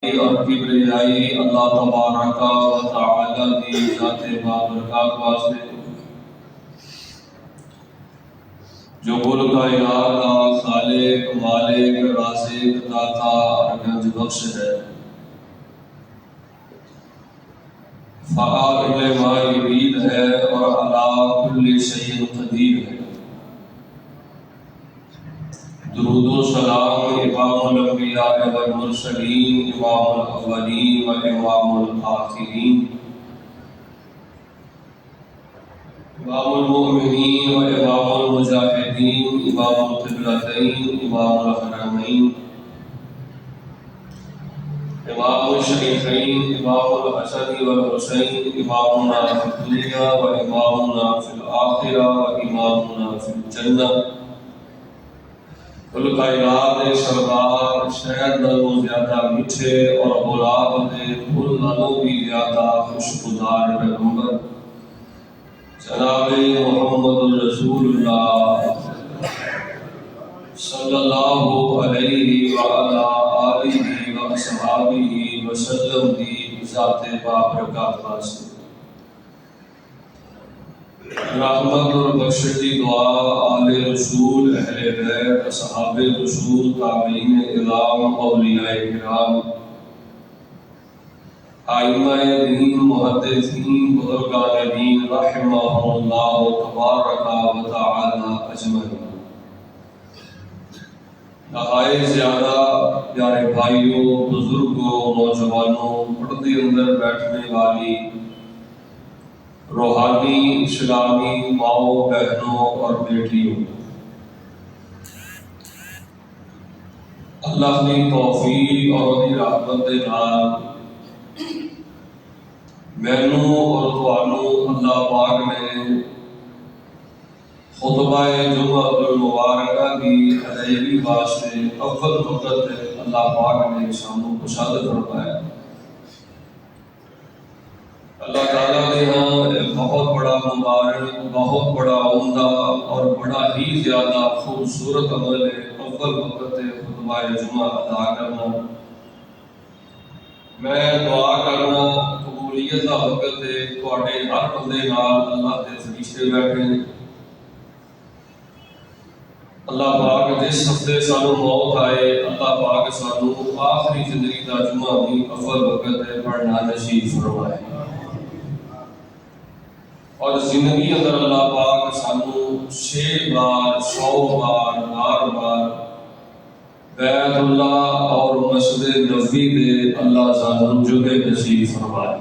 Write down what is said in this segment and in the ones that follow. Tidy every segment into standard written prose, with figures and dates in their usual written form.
اور کبریائی اللہ تبارک و تعالی دی ذات بابرکات واسطے جو کل کائنات کا خالق مالک رازق داتا اور گنج بخش ہے، فعال ما یرید ہے اور علی کل شیء قدیر ہے۔ درود و سلام امام الانبیاء والمرسلین، امام الاولین و امام الآخرین، امام المؤمنین و امام المجاہدین، امام القبلتین، امام الحرمین، امام الشریفین، امام الحسن والحسین، امامنا فی الدنیا و امامنا فی الآخرہ و امامنا فی الجنہ، کل کائنات سردار شہد نالوں زیادہ میٹھے اور گلاب دے پھول نالوں بھی زیادہ خوشبودار پیغمبر جناب محمد رسول اللہ صلی اللہ علیہ وعلا آلہ و اصحابہ وسلم دی ذات بابرکات واسطے رحمت اور بخشش کی دعا آل رسول، اہل بیت، اصحاب رسول، تابعین اعظام، اولیاء کرام، ائمہ دین، محدثین، بزرگان دین رحمہم اللہ تبارک و تعالی اجمعین۔ نہایت زیادہ پیارے بھائیوں، بزرگوں، نوجوانوں، پردے اندر بیٹھنے والی روحانی اسلامی ماؤں، بہنوں اور بیٹیوں، اللہ کی توفیق اور اپنی رحمت کے نال مینوں اور تانوں اللہ پاک نے خطبہ جمعہ المبارکہ کی ادائیگی واسطے اول وقت اللہ پاک نے سانوں پسند فرمایا۔ اللہ تعالیٰ نے ایک بہت بڑا مبارک، بہت بڑا عمدہ اور بڑا ہی زیادہ خوبصورت عمل ہے اول وقت خطبہ جمعہ ادا کرنا۔ میں دعا کرنا قبولیت کا وقت ہے، تواڈے ہر بندے نال اللہ دے فرشتے بیٹھے نے۔ اللہ پاک جس ہفتے سانوں موت آئے، اللہ پاک سانوں آخری زندگی کا جمعہ بھی اول وقت پڑھنا نصیب فرمائے، اور زندگی اندر اللہ پاک سانوں 6 بار 100 بار بار بار بیت اللہ اور مسجد نبوی دے اللہ سانوں جگہ نصیب فرمائے۔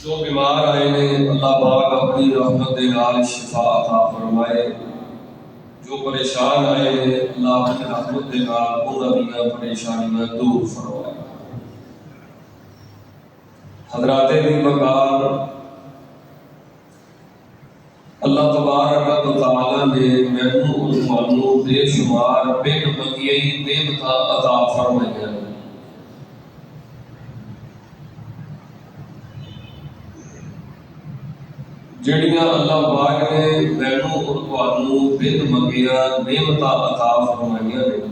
جو بیمار آئے نے اللہ پاک اپنی رحمت دے نال شفا عطا فرمائے، جو پریشان آئے نے اللہ اپنی رحمت دے نال انہاں دیاں پریشانیاں دور فرمائے۔ حضرات دی بکار اللہ تبارک و تعالی نے مینوں اور تانوں بے شمار بن منگیائی نعمتاں عطا فرمائیاں، جڑیاں اللہ پاک نے مینوں اور تانوں بن منگیا نعمتاں عطا فرمائیاں نے۔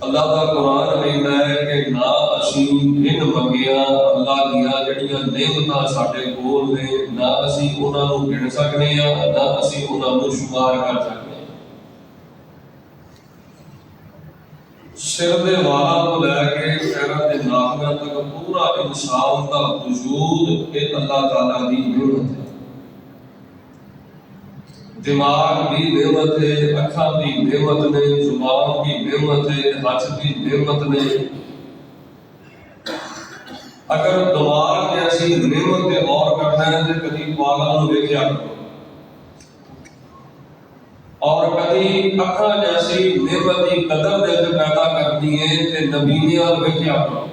اللہ کا قرآن کہتا ہے کہ نہ اسی بن منگیا اللہ دیا جڑیاں نعمتاں ساڈے کول نے نہ اسی انہاں نوں گن سکنے ہاں، نہ اسی انہاں نوں شمار کر سکنے ہاں۔ سر دے والاں تو لے کے پیراں دے ناخناں تک پورا انسان دا وجود یہ اللہ تعالیٰ دی نعمت ہے۔ دماغ بھی نعمت ہے، اکھاں بھی نعمت نے، زبان بھی نعمت ہے، ہاتھ بھی نعمت نے۔ اگر دماغ جیسی نعمت تے غور کرنا ہے تو کبھی پاگل نوں ویکھیا کرو، اور کبھی اکھاں جیسی نعمت کی قدر دل تے پیدا کرنی ہے تے نبیاں ویکھیا کرو۔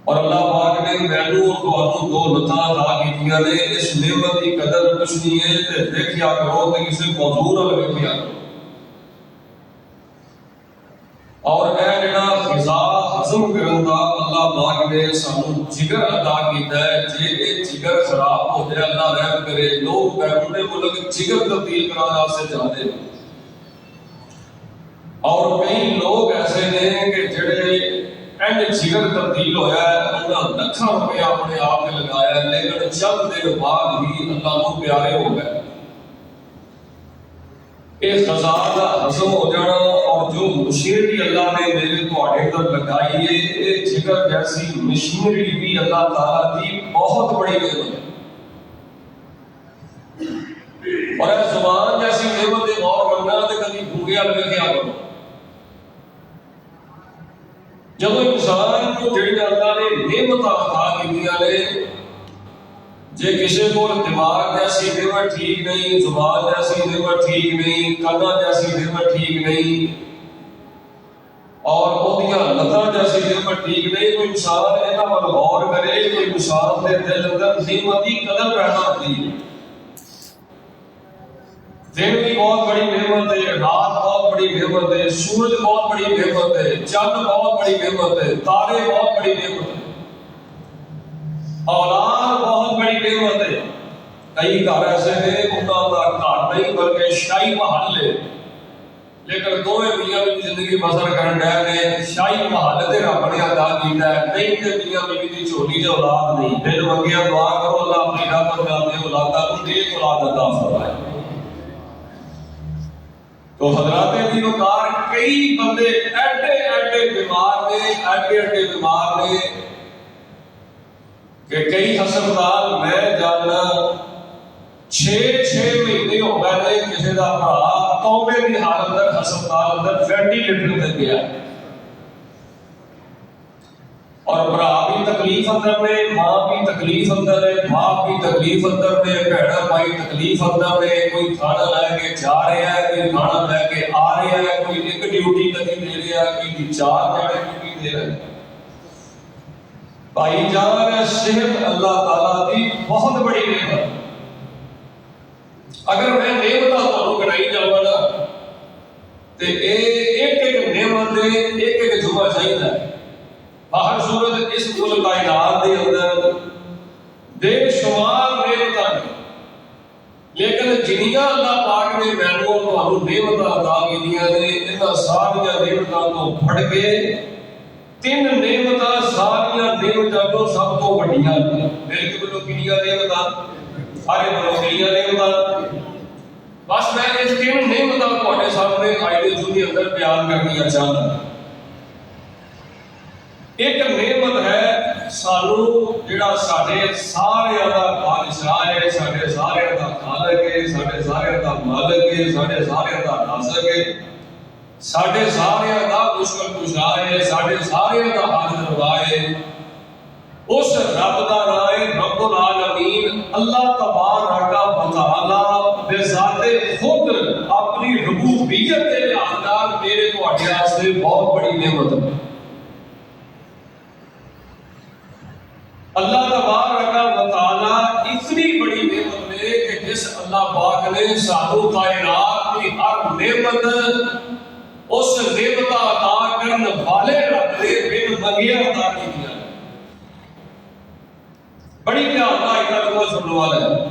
اور اللہ پاک نے مینوں اور تانوں دو لتاں عطا کیتیاں نے، اس نعمت کی قدر پوچھنی ہے تے دیکھیا کرو تے کسی موضوع نال ویکھیا کرو۔ اور اے جڑا غذا ہضم کرن دا اللہ پاک نے سانوں جگر عطا کیتا ہے، جے اے جگر خراب ہو جائے اللہ رحم کرے، لوگ بیرون ملک جگر تبدیل کرانے واسطے جاندے ہیں، اور کئی لوگ ایسے نے کہ جڑے اینڈ جگر تبدیل ہویا ہے، انہوں نے لکھاں روپیہ اپنے آپ نے لگایا ہے، لیکن چند دن بعد ہی اللہ کو پیارے ہو گئے۔ ایک خزانہ ہضم ہو جانا اور جو مشینری اللہ نے میرے تواڈے اندر لگائی ہے، یہ جگر جیسی مشینری بھی اللہ تعالیٰ کی بہت بڑی نعمت ہے۔ اور اے زبان جیسی نعمت غور کرنا تو کبھی بھوگیا لگے کیا کرو۔ جب انسان کو جڑی اللہ نے نعمت عطا کیتیاں نے، جے کسی کو دماغ جیسی نعمت ٹھیک نہیں، زبان جیسی نعمت ٹھیک نہیں، کنا جیسی نعمت ٹھیک نہیں، اور اودیاں لتاں جیسی نعمت ٹھیک نہیں، تو انسان انہاں ول غور کرے کہ انسان دے دل اندر نعمت کی قدر پیدا ہوتی ہے۔ دن بھی بہت بڑی نعمت ہے، رات بہت بڑی نعمت ہے، سورج بہت بڑی نعمت ہے، چند بہت بڑی نعمت ہے، تارے بہت بڑی نعمت ہے، اولاد بہت بڑی نعمت ہے۔ کئی گھر ایسے ہیں انہاں دا گھر نہیں بلکہ شاہی محل ہے، لیکن دوویں میاں بیوی زندگی بسر کرن ڈے نے، شاہی محل تے رب نے عطا کیتا ہے، نہیں تے میاں بیوی دی جھولی تے اولاد نہیں۔ دل منگیا دعا کرو اللہ اپنی رحمت نال دے اولاداں کو نیک اولاد عطا فرمائے۔ تو حضرات بھی وقار کئی بندے ایڈے ایڈے بیمار نے، ایڈے ایڈے بیمار نے کہ کئی ہسپتال میں جانا 6 مہینے ہو گئے نے، کسی کا بھرا توبے کی حالت اندر ہسپتال اندر وینٹیلیٹر تے گیا، اور بھرا بھی تکلیف اندر نے، ماں بھی تکلیف اندر ہے، باپ بھی تکلیف اندر نے، بہن بھائی تکلیف اندر نے، کوئی کھانا لے کے جا رہا ہے، کوئی کھانا لے کے آ رہا ہے، کوئی ایک ڈیوٹی نہیں دے رہا، کوئی 4 جانے ڈیوٹی دے رہا ہے۔ بھائی جان، صحت اللہ تعالیٰ کی بہت بڑی نعمت۔ اگر میں نعمت تمہیں گنائی جاواں نا تے ایک ایک نعمت ایک ایک جمعہ چاہیے۔ باہر صورت اس کل کائنات دے اندر بے شمار نعمتاں، لیکن جنیاں اللہ پاک نے مینوں تانوں نعمتاں عطا کیتیاں نے، انہاں ساریاں نعمتاں تو پڑھ کے 3 نعمتاں ساریاں نعمتاں تو سب تو وڈیاں نے۔ میرے کو کنیاں نعمتاں، سارے بولو کنیاں نعمتاں۔ بس میں اس 3 نعمتاں تہاڈے سامنے آئے دے اندر بیان کرنی چاہتا ہوں۔ ایک نعمت ہے سانو جڑا ساڈے سارے دا بادشاہ ہے، ساڈے سارے دا خالق ہے، ساڈے سارے دا مالک ہے، ساڈے سارے دا رازق ہے، ساڈے سارے دا مشکل کشا ہے، ساڈے سارے دا حاضر روا ہے۔ اس رب دا نام ہے رب العالمین، اللہ تبارک و تعالی بے ذات خود اپنی ربوبیت کے لحاظ نال میرے تہاڈے واسطے بہت بڑی نعمت ہے۔ اللہ تبارک و تعالی اتنی بڑی نعمت ہے کہ جس اللہ پاک نے سانو کائنات کی ہر نعمت اس نعمت عطا کرنے والے رب نے بن منگیا عطا کی دیا۔ بڑی دھیان نال اتنا سننے والا ہے۔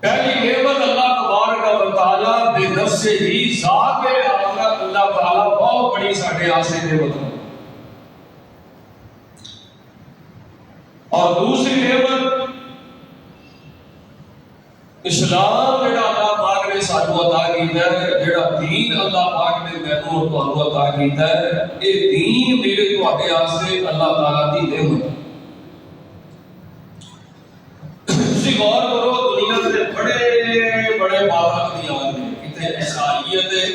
پہلی نعمت اللہ تبارک و تعالی بے نفس ہی ذات اللہ تعالی بہت بڑی ساڈے واسطے نعمت ہے۔ اور دوسری نعمت اسلام جڑا اللہ پاک نے سانو عطا کیتا ہے، جڑا دین اللہ پاک نے مینوں اور تانوں عطا کیتا ہے، یہ دین میرے تہاڈے واسطے اللہ تعالی دی نعمت ہے۔ تسی غور کرو، دنیا دے بڑے بڑے بابا دیان نے، کتے عیسائیت ہے،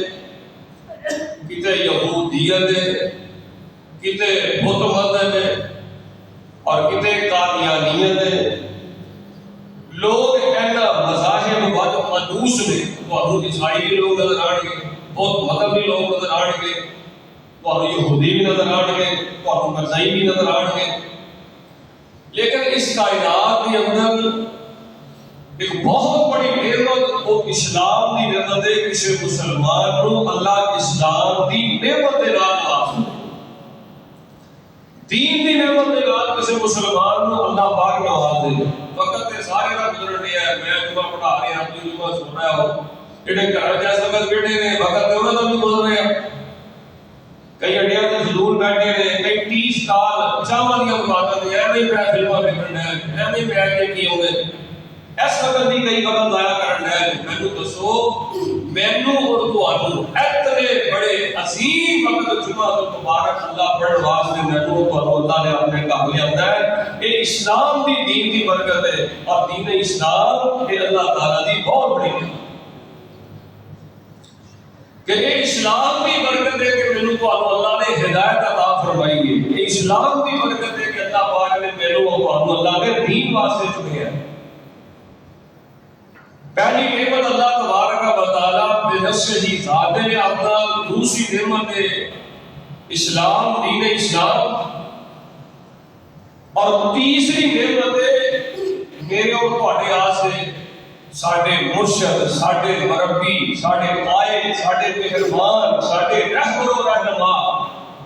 کتے یہودیت ہے، کتے بت مذہب ہے، اور کتے قادیانیت ہے۔ لوگ اینا مذاہب ود مدوس نے، تو عیسائی بھی لوگ نظر آن گے، بہت مذہب بھی لوگ نظر آن گے، تو یہودی بھی نظر آن گے، تو مرزائی بھی نظر آن گے، لیکن اس کائنات کے اندر ایک بہت بڑی نعمت وہ اسلام کی نعمت ہے۔ کسی مسلمان کو اللہ اسلام کی نعمت کے نال نوازے، دین دی نعمت کے نال کسی مسلمان کو اللہ پاک نواز دے۔ وقت تے سارے کا گزر رہا ہے، میں جمعہ پڑھا رہا ہوں، جمعہ سن رہا ہوں، جڑے گھر جس وقت بیٹھے نے وقت انہاں دا بھی گزر رہا، کئی اڈیاں تے حضور بیٹھے نے، کئی 30 سال چاواں دیاں دکاناں تے ایویں ہی پیسے فلماں ویکھن ڈے، ایویں ہی پیسے کی ہوندے اس وقت بھی کئی وقت ضائع کرن ڈے۔ مینوں دسو مینوں اور تانوں اتنے بڑے عظیم وقت جمعہ مبارک اللہ پڑھن واسطے مینوں تانوں اللہ نے اپنے گھر لے آندا ہے۔ یہ اسلام دی دین دی برکت ہے، اور دین اسلام یہ اللہ تعالیٰ دی بہت بڑی ہے کہ یہ اسلام کی برکت ہے کہ مینوں تانوں اللہ نے ہدایت عطا فرمائی ہے۔ یہ اسلام کی برکت ہے کہ اللہ پاک نے مینوں اور تانوں اللہ نے دین واسطے چنیا ہے۔ پہلی نعمت اللہ تبارک و تعالیٰ بے نفس ہی ذات نے اپنا، دوسری نعمت اسلام، دین اسلام، اور تیسری نعمت میرے اور تہاڈے واسطے ساڈے مرشد، ساڈے مربی، ساڈے قائد، ساڈے مہربان، ساڈے رہبر و رہنما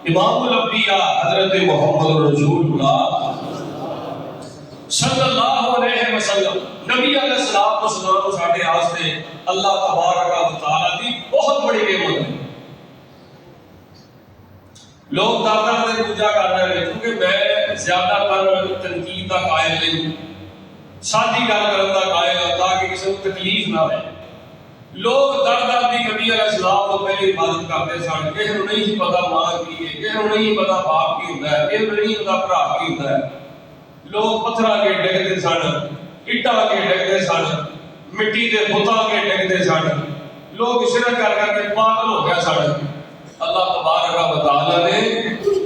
امام الانبیاء حضرت محمد رسول اللہ صلی اللہ علیہ وسلم نبی علیہ السلام ساڈے واسطے اللہ تبارک و تعالیٰ دی بہت بڑی نعمت ہے۔ لوگ دادا نے پوجا کر رہے ہیں کیونکہ میں زیادہ تر تنقید کا قائل نہیں، سادی گل کرنے کا قائل ہوں تاکہ کسی کو تکلیف نہ رہے۔ لوگ دادا بھی نبی علیہ السلام کو پہلے عبادت کرتے سن، کسی کو نہیں پتا ماں کی ہے، کسی کو نہیں پتا باپ کی ہوتا ہے، کسی کو نہیں پتا بھرا کی ہوتا ہے۔ لوگ پتھر کے ڈگتے سن، اٹاں کے ڈگتے سن، مٹی کے بتاں کے ڈگتے سن، لوگ شرک کر کے پاگل ہو گئے سن۔ اللہ تبارک و تعالیٰ نے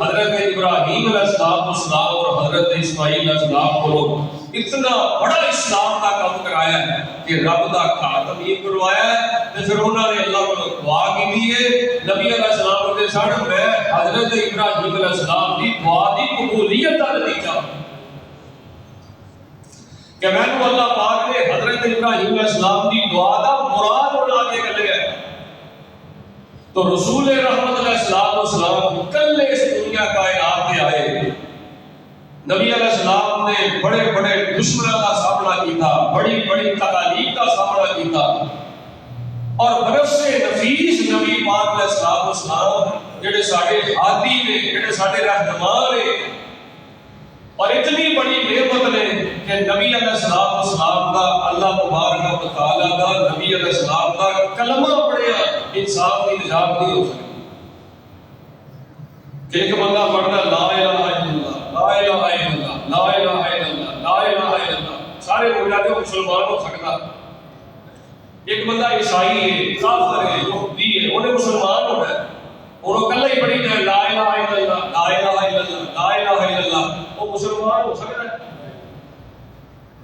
حضرت ابراہیم علیہ السلام اور حضرت اسماعیل علیہ السلام کو اتنا بڑا اسلام کا کام کرایا ہے کہ رب دا گھر تعمیر کروایا ہے، تے پھر انہوں نے اللہ کو دعا کی ہے۔ نبی علیہ السلام نے سن میں حضرت ابراہیم علیہ السلام کی دعا دی قبولیت کا نتیجہ کہ میں نے اللہ پاک نے حضرت ابراہیم علیہ السلام کی دعا دا مراد بنا کے گلے ہے۔ تو رسول رحمت علیہ السلام کلے اس دنیا کائنات میں آئے، نبی علیہ السلام نے بڑے بڑے دشمنوں کا سامنا کیتا، بڑی بڑی تکالیف کا سامنا کیتا، اور برف سے نفیس نبی پاک علیہ السلام جڑے ساڈے ہادی نے، جڑے ساڈے رہنما نے، اور اتنی بڑی نعمت نے کہ نبی علیہ السلام کا اللہ تبارک و تعالیٰ کا نبی علیہ السلام کا کلمہ پڑھیا انسان کی نجات نہیں ہو سکتی کہ ایک بندہ پڑھتا لا الہ الا اللہ، لا الہ الا اللہ، لا الہ الا اللہ، لا الہ الا اللہ، سارے ہو جاتے ہو مسلمان ہو سکتا۔ ایک بندہ عیسائی ہے، کافر ہے، یہودی ہے، انہیں مسلمان ہونا ہے، انہوں کلہ ہی پڑھی جائے لا الہ الا اللہ، لا الہ الا اللہ، لا الہ الا اللہ، وہ مسلمان ہو سکتا ہے۔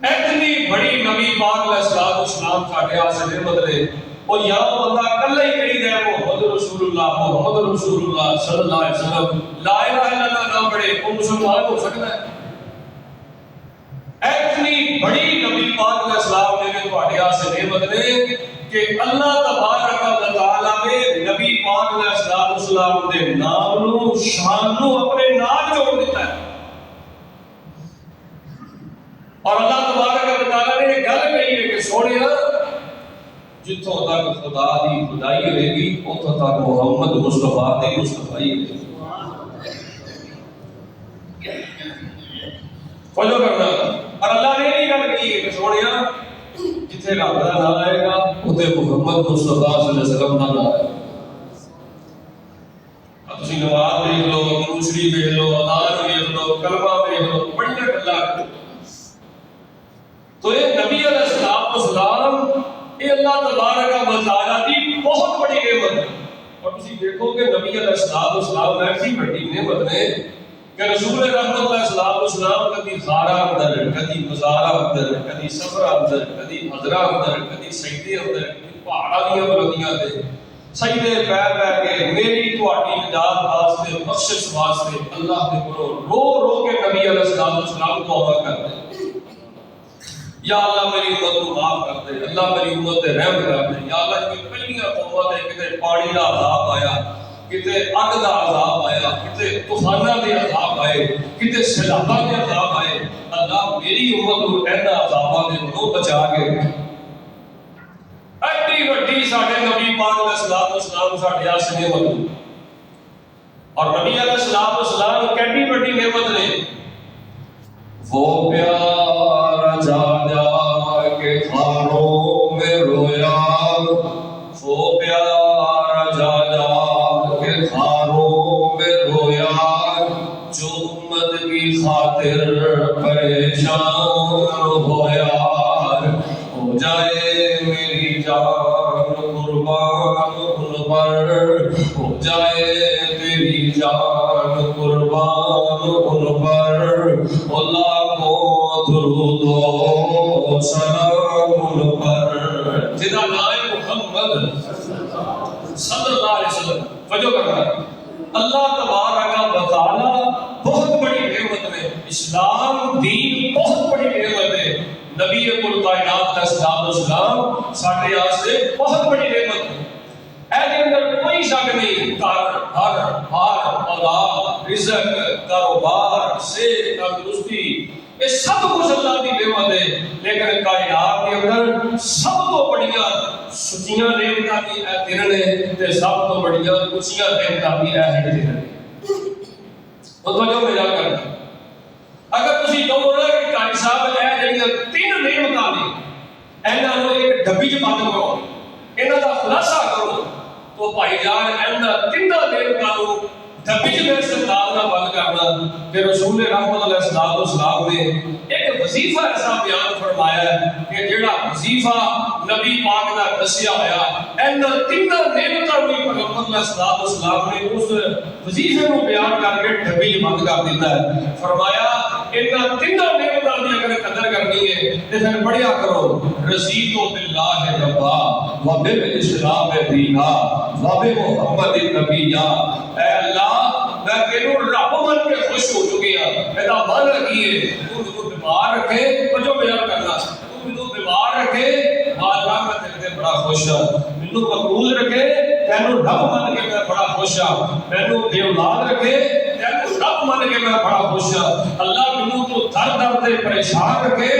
اتنی بڑی نبی پاک علیہ السلام ساڈے واسطے نعمت ہے، اور یہاں بندہ کلہ ہی کہی جائے محمد رسول اللہ، محمد رسول اللہ صلی اللہ علیہ وسلم، لا الہ الا اللہ نہ پڑھے، وہ مسلمان ہو سکتا ہے۔ اتنی بڑی نبی پاک علیہ السلام نے تہاڈے واسطے نعمت نے کہ اللہ تبارک و تعالیٰ نے نبی پاک علیہ السلام دے نام نو شان نو اپنے نال جوڑ دیتا ہے، اور اللہ تبارک و تعالیٰ نے گل کہی ہے کہ سونیا جتوں تک خدا دی خدائی رہے گی اتوں تک محمد مصطفیٰ دی مصطفائی رہے گی۔ فالو کرنا، اور اللہ نے یہ گل کہی ہے کہ سونیا جتھے رب دا نام آئے گا اتنے محمد مصطفیٰ صلی اللہ علیہ وسلم دا نام آئے گا۔ اب تسی نماز دیکھ لو، دوسری دیکھ لو، اذان دیکھ لو، کلمہ دیکھ لو، بڑی گلاں تو یہ نبی علیہ السلام یہ اللہ تبارک و تعالیٰ کی بہت بڑی نعمت ہے۔ اور تسی دیکھو کہ نبی علیہ السلام ایسی بڑی نعمت ہے کہ رسول رحمت علیہ السلام کدی غارہ اندر، کدی مزارہ اندر، کدی سفرہ اندر، کدی حضرہ اندر، کدی سجدے اندر، کدی پہاڑاں دیاں بلندیاں تے سجدے پیر پیر کے میری تہاڈی نجات واسطے، بخشش واسطے اللہ دے کولوں رو رو کے نبی علیہ السلام توبہ کرتے ہیں، یا اللہ میری امت کو معاف کر دے، اللہ میری امت تے رحم کر دے، یا اللہ کوئی پہلیاں قوماں تے کتے پانی دا عذاب آیا، کتے اگ دا عذاب آیا، کتے طوفاناں دے عذاب آئے، کتے سیلاباں دے عذاب آئے، اللہ میری امت کو اینا عذاباں دے تو بچا کے۔ ایڈی ایڈی وڈی ساڈے نبی پاک علیہ الصلوۃ والسلام ساڈے واسطے نعمت، اور نبی علیہ الصلوۃ والسلام کیڈی وڈی نعمت نے. وہ پیارا جا جا کے خاروں میں رویا، وہ پیارا جا جا کے خاروں میں رویا، جو امت کی خاطر پریشان ہویا. ہو جائے میری جان قربان ان پر، ہو جائے تیری جان قربان ان پر، لاکھوں درود و سلام ان پر جدا نام محمد صلی اللہ علیہ وسلم. توجہ کرنا، اللہ تبارک و تعالی بہت بڑی نعمت ہے. اسلام دین بہت بڑی نعمت ہے. نبی کل کائنات علیہ السلام ساڈے واسطے بہت بڑی نعمت ہے. اے اندر کوئی شک نہیں. ہر اولاد، رزق، کاروبار، صحت، تندرستی، یہ سب کچھ اللہ کی نعمت ہے. لیکن کائنات کے اندر سب تو بڑیاں سچیاں نعمتاں کی اے دن نے تے سب تو بڑیاں اچیاں نعمتاں کی اے دن نے. توجہ میرا کرنا، اگر تسی کہو نا کہ قاری صاحب اے جڑیاں تین نعمتاں نے انہاں نوں ایک ڈبی چ بند کرو، انہاں دا خلاصہ کرو، تو بھائی جان انہاں تیناں نعمتاں نوں ڈبی چ میرے سردار نہ بند کرنا. کہ رسول رحمت علیہ السلام نے ایک وظیفہ ایسا بیان فرمایا ہے کہ جڑا وظیفہ نبی پاک دا دسیا ہویا انہاں تیناں نعمتاں نوں پیغمبر علیہ السلام نے اس وظیفے کو بیان کر کے ڈبی چ بند کر دیتا ہے. فرمایا انہاں تیناں نعمتاں دی اگر قدر کرنی ہے تے پھر پڑھیا کرو رضیت باللہ ربا وبالاسلام دینا وبمحمد النبیہ. اے اللہ میں تینوں رب من کے خوش ہو چکی ہوں. میرا من رکھیے تو مجھے بیمار رکھے، جو بیان کرنا تو مجھے بیمار رکھے، اللہ میں تیرے بڑا خوش ہوں. مینوں مقبول رکھے، تینوں رب من کے میں بڑا خوش ہوں. مینوں بے اولاد رکھے، تینوں رب من کے میں بڑا خوش ہوں. اللہ مینوں تو در در تے پریشان رکھے،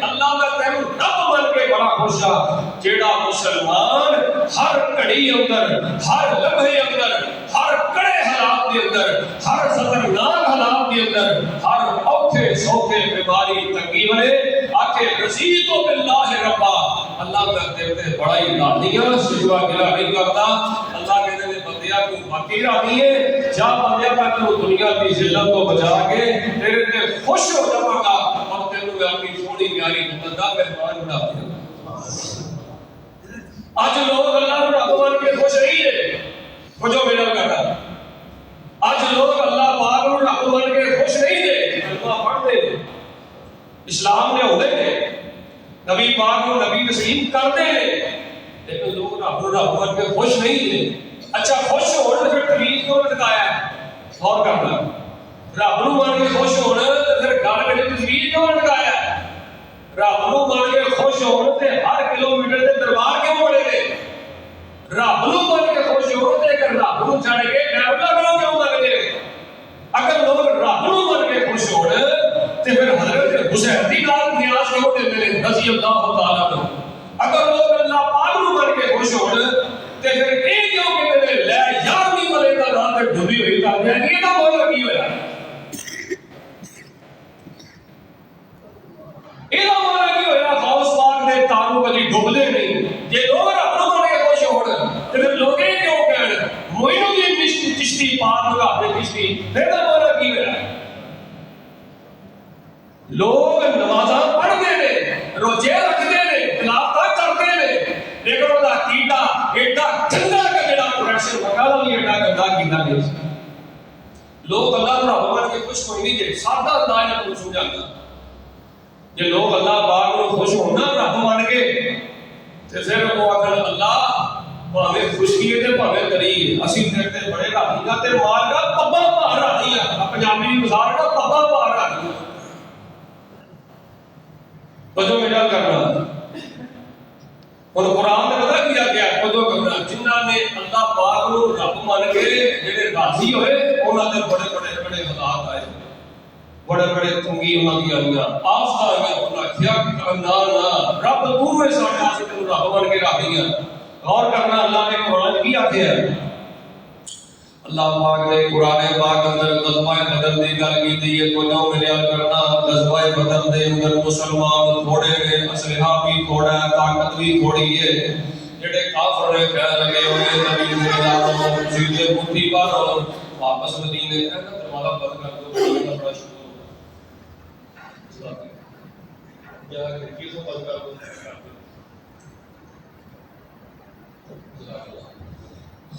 اللہ میں تینوں رب من کے بڑا خوش ہوں. جیڑا مسلمان ہر گھڑی اندر، ہر لمحے اندر، ہر کڑے حالات کے اندر، ہر خطرناک حالات کے اندر، ہر اوکھے سوکھے بیماری تنگی والے آکے رضیت باللہ ربا، اللہ کا تیرے بڑا ہی راضیاں سجوا گلا نہیں کرتا. اللہ کہتے ہیں بندیا تو باقی راضی ہے، جا بندیا میں تو دنیا کی ذلت کو بچا کے تیرے تے خوش ہو جاواں گا اور تینوں میں اپنی سونی پیاری جنت دا مہمان بنا دیا. آج لوگ اللہ کو رب مان کے خوش نہیں ہے. جو میرا کہنا آج لوگ اللہ پاک کو رب مان کے خوش نہیں ہے. کلمہ پڑھتے اسلام نے ہوتے ہیں، نبی پاک کو نبی تسلیم کرتے ہیں، لیکن لوگ رب مان کے خوش نہیں ہیں. اچھا خوش ہونے پھر تمیز کیوں لٹکایا ہے؟ غور کرنا. رب نو مان کے خوش ہونا پھر گل میں تمیز کیوں لٹکایا ہے؟ رب نو مان کے خوش ہونے تے ہر کلومیٹر تے دربار کیوں بڑے نے؟ رب نو مان کے خوش ہونے تے رب نو چھڑ کے ڈرائیور کیوں لگتے ہیں؟ اگر لوگ رب نو مان کے خوش ہونے تے پھر حضرت حسین دی گل نیاز کیوں دیندے نے رضی اللہ تعالی عنہ؟ اگر لوگ اللہ پاک نو مان کے خوش ہونے تے پھر یہ کیوں کہتے ہیں لے یار نہیں ملے گا رات تک ڈوبی ہوئی کر دیا؟ یہ تو بول کی ہویا یہ مانا کی ہویا غوث پاک دے تاروں کبھی ڈوبدے نہیں. جے لوگ رب نو مان کے خوش ہونے تے پھر لوگ یہ کیوں کہن موئنو دی چشتی پار لگا دے چشتی؟ پھر تو مانا کی ہویا لوگ نمازاں پڑھتے ہیں، روزے رکھتے ہیں، تلاوت کرتے ہیں، لیکن وہ عقیدہ ایڈا گندا کہ جڑا پروفیسر وکالا بھی ایڈا گندا کیتا نہیں. لوگ اللہ کو رب مان کے خوش کوئی نہیں دے. سادہ انداز میں سمجھانا جے لوگ اللہ پاک کو خوش ہونا رب مان کے تے پھر وہ آکھن اللہ بھاویں خوشی ہے تے بھاویں تری ہے اسی تیرے تے بڑے راضی ہاں تے مال کا پبا بھار راضی ہاں. پنجابی دی مثال ہے پبا بھار راضی ہاں. توجہ میرا کرنا اور قرآن میں پتہ کیا گیا توجہ کرنا جنہاں نے اللہ پاک کو رب مان کے جڑے راضی ہوئے انہاں دے بڑے بڑے بڑے حالات آئے، بڑے بڑے تنگی انہاں دی آئیاں، آفت آئیاں. انہاں کیا کرنا رب تو میں ساڈے واسطے رب مان کے راضی ہیں. غور کرنا اللہ نے قرآن کی آتے ہیں. اللہ پاک نے قرآن پاک اندر غزوہ بدر دی گل کیتی ہے. کوئی نو میرے کرنا غزوہ بدر دے اندر مسلمان تھوڑے نے، اسلحہ بھی تھوڑا ہے، طاقت بھی تھوڑی ہے. جڑے کافر نے کہہ لگے ہوئے نبی دے یارو جیتے مٹھی مارو واپس مدینے کہنا دروازہ بند کر دو بڑا شروع یا کھڑکی سے بند کر دو.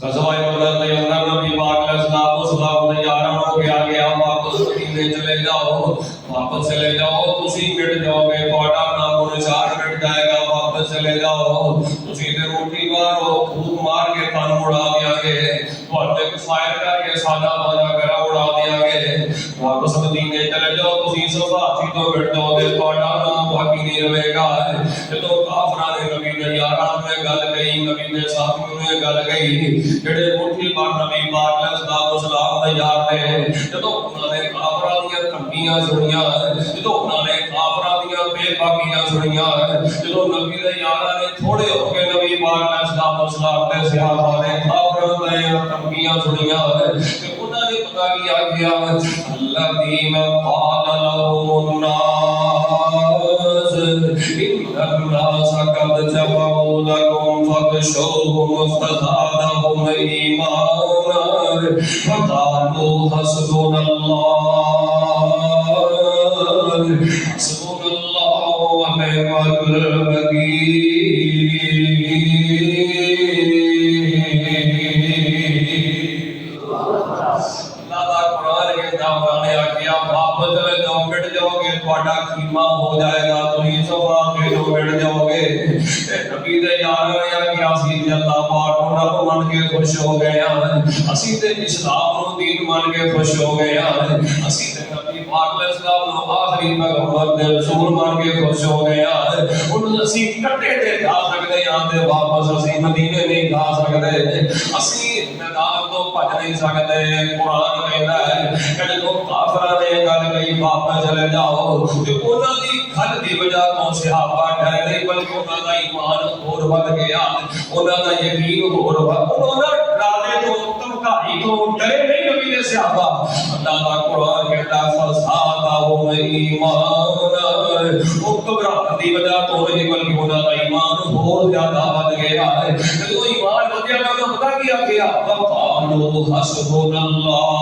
غزوہ بدر دے اندر نبی پاک علیہ السلام نے یاروں کو کیا گیا واپس مدینے چلے جاؤ، واپس چلے جاؤ، تسی مٹ جاؤ گے، تہاڈا نام و نشان مٹ جائے گا. واپس چلے جاؤ، تسی تے روٹی مارو پھوک مار کے تن اڑا دیا گے، تہاڈے کو فائر کر کے سادہ بازا کرا اڑا دیا گے. واپس مدینے چلے جاؤ، تسی صحابی تو مٹ جاؤ گے، تہاڈا نام باقی نہیں رہے گا. جدوں کافراں نے نبی دے یاراں نے گل کہی، نبی دے ساتھیوں نے گل کہی، جڑے مٹھی مار نبی پاک علیہ السلام دے یار نے جدوں انہاں نے کافراں دیاں دھمکیاں سنیاں، جدوں انہاں نے کافراں دیاں بے باکیاں سنیاں، جدوں نبی دے یاراں نے تھوڑے ہو کے نبی پاک علیہ السلام دے صحابہ نے کافراں دیاں دھمکیاں سنیاں تے انہاں نے پتہ کیا کیا الذین قال لهم الناس ان الناس قد جمعوا لكم فاخشوهم فزادهم ایمانا وقالوا حسبنا اللہ حسبنا اللہ ونعم الوکیل. واپس چلے جاؤ، مٹ جاؤ گے، تہاڈا خیمہ ہو جائے گا، تسی صفا کے جو مٹ جاؤ گے. نبی دے یار نے کیا سی تے اللہ پاک نوں رب من کے خوش ہو گئے ہیں. اسی تے اسلام نوں دین مان کے خوش ہو گئے ہیں. اسی تے نبی پاک علیہ السلام نوں آخری پیغمبر تے رسول مان کے خوش ہو گئے ہیں. ہن اسی کٹے تے جا سکدے ہاں تے واپس اسی مدینے نہیں جا سکدے. اسی میدان تو بھج نہیں سکدے. قرآن کہندا ہے کہ جو کافراں نے گل کہی واپس چلے جاؤ تے انہاں دی گل دی وجہ تو صحابہ ڈرے نہیں بلکہ انہاں دا ایمان ہور ود گیا، انہاں دا یقین ہور ود، انہاں ڈرے تو تمکاری تو ڈرے نہیں نبی دے صحابہ. اللہ دا قرآن کہتا فسادہم ایمانا، وہ گھبراہٹ دی وجہ تو نہیں بلکہ انہاں دا ایمان ہور زیادہ ود گیا ہے. جو ایمان ود گیا تو پتہ کیا کیا وقالوا حسبنا اللہ،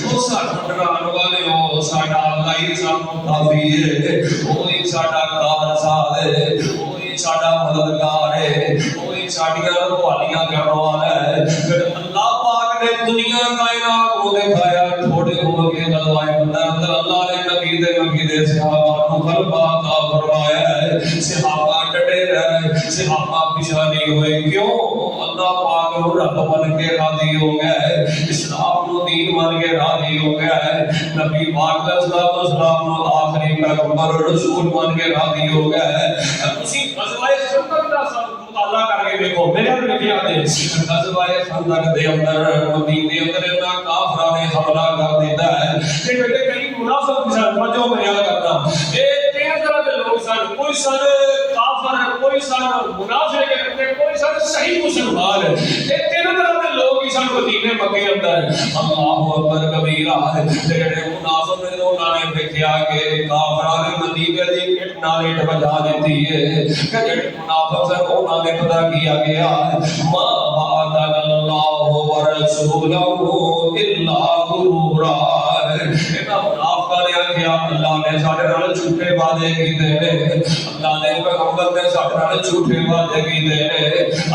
وہ ساڈا ڈران والے ہو، ساڈا اللہ ہی سانوں کافی ہے، وہی ساڈا کارساز ہے، وہی ساڈا مددگار ہے، وہی ساڈیاں رکھوالیاں کرنے والا ہے. پھر اللہ پاک نے دنیا کائنات کو دکھایا تھوڑے ہو کے غزوہ بدر اندر اللہ نے نبی دے صحابہ کو غلبہ عطا فرمایا ہے. صحابہ ڈٹے رہے، صحابہ پیچھے نہیں ہوئے. کیوں؟ اللہ پاک کو رب من کے راضی ہو گئے، اسلام کو دین من کے راضی ہو گئے. نبی پاک علیہ السلام کو آخری پیغمبر رسول من کے راضی ہو گئے. اسی غزوہ خندق کا مطالعہ کر کے دیکھو، میرے اندر کیا ہے غزوہ خندق دے اندر مدینے اندر اتنا کافراں نے حملہ کر دیتا ہے کہ بیٹے کئی منافق بھی سن. جو بیان کرنا یہ تین طرح کے لوگ سن، کوئی سن کافر، کوئی سن منافق، کوئی سن صحیح مسلمان. یہ تین طرح کے لوگ ہی سن مدینے مکے اندر. اللہ اکبر کبیرہ. جڑے منافق نے انہاں نے دیکھیا کہ کافراں نے مدینے دی اٹ نال اٹ بجا دیتی ہے. کہ جڑے منافق سن انہاں نے پتہ کیا گیا ما وعدنا اللہ ورسولہ الا غرورا. انہاں منافقاں نے کیا اللہ نے ساڈے نال جھوٹے وعدے کیتے نے، اللہ نے پیغمبر نے ساڈے نال جھوٹے وعدے کیتے نے،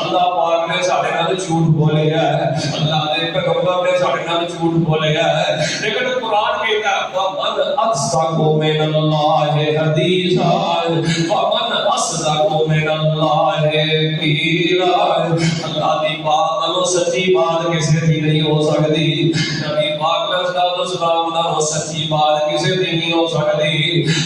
اللہ پاک نے ساڈے نال جھوٹ بولیا ہے، اللہ نے پیغمبر نے ساڈے نال جھوٹ بولیا ہے. لیکن قرآن کہتا ہے ومن اصدق من اللہ حدیثا ومن اصدق من اللہ قیلا. اللہ دی بات نالوں سچی بات کسی دی نہیں ہو سکتی. نبی پاک علیہ السلام نالوں سچی بات کسی دی نہیں ہو سکتی.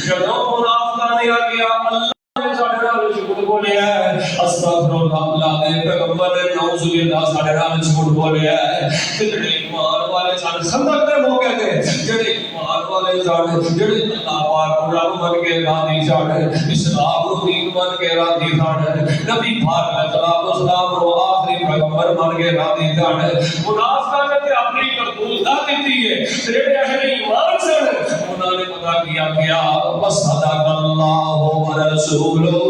جدوں منافقاں نے آکھیا اللہ نے ساڈے نال جھوٹ بولیا ہے، استغفر اللہ، اللہ نے پیغمبر نے نعوذ باللہ ساڈے نال جھوٹ بولیا ہے. تے جڑے ایمان والے والے سن خندق دے موقع تے جڑے ایمان والے سن جڑے اللہ پاک کو رب من کے راضی سن اسلام کو دین من کے راضی سن نبی پاک علیہ الصلوۃ والسلام کو آخری پیغمبر من کے راضی سن منافقاں نے تے اپنی کرتوت دتی ہے جڑے اہل ایمان سن انہاں نے پتہ کیا کیا وصدق اللہ ورسولہ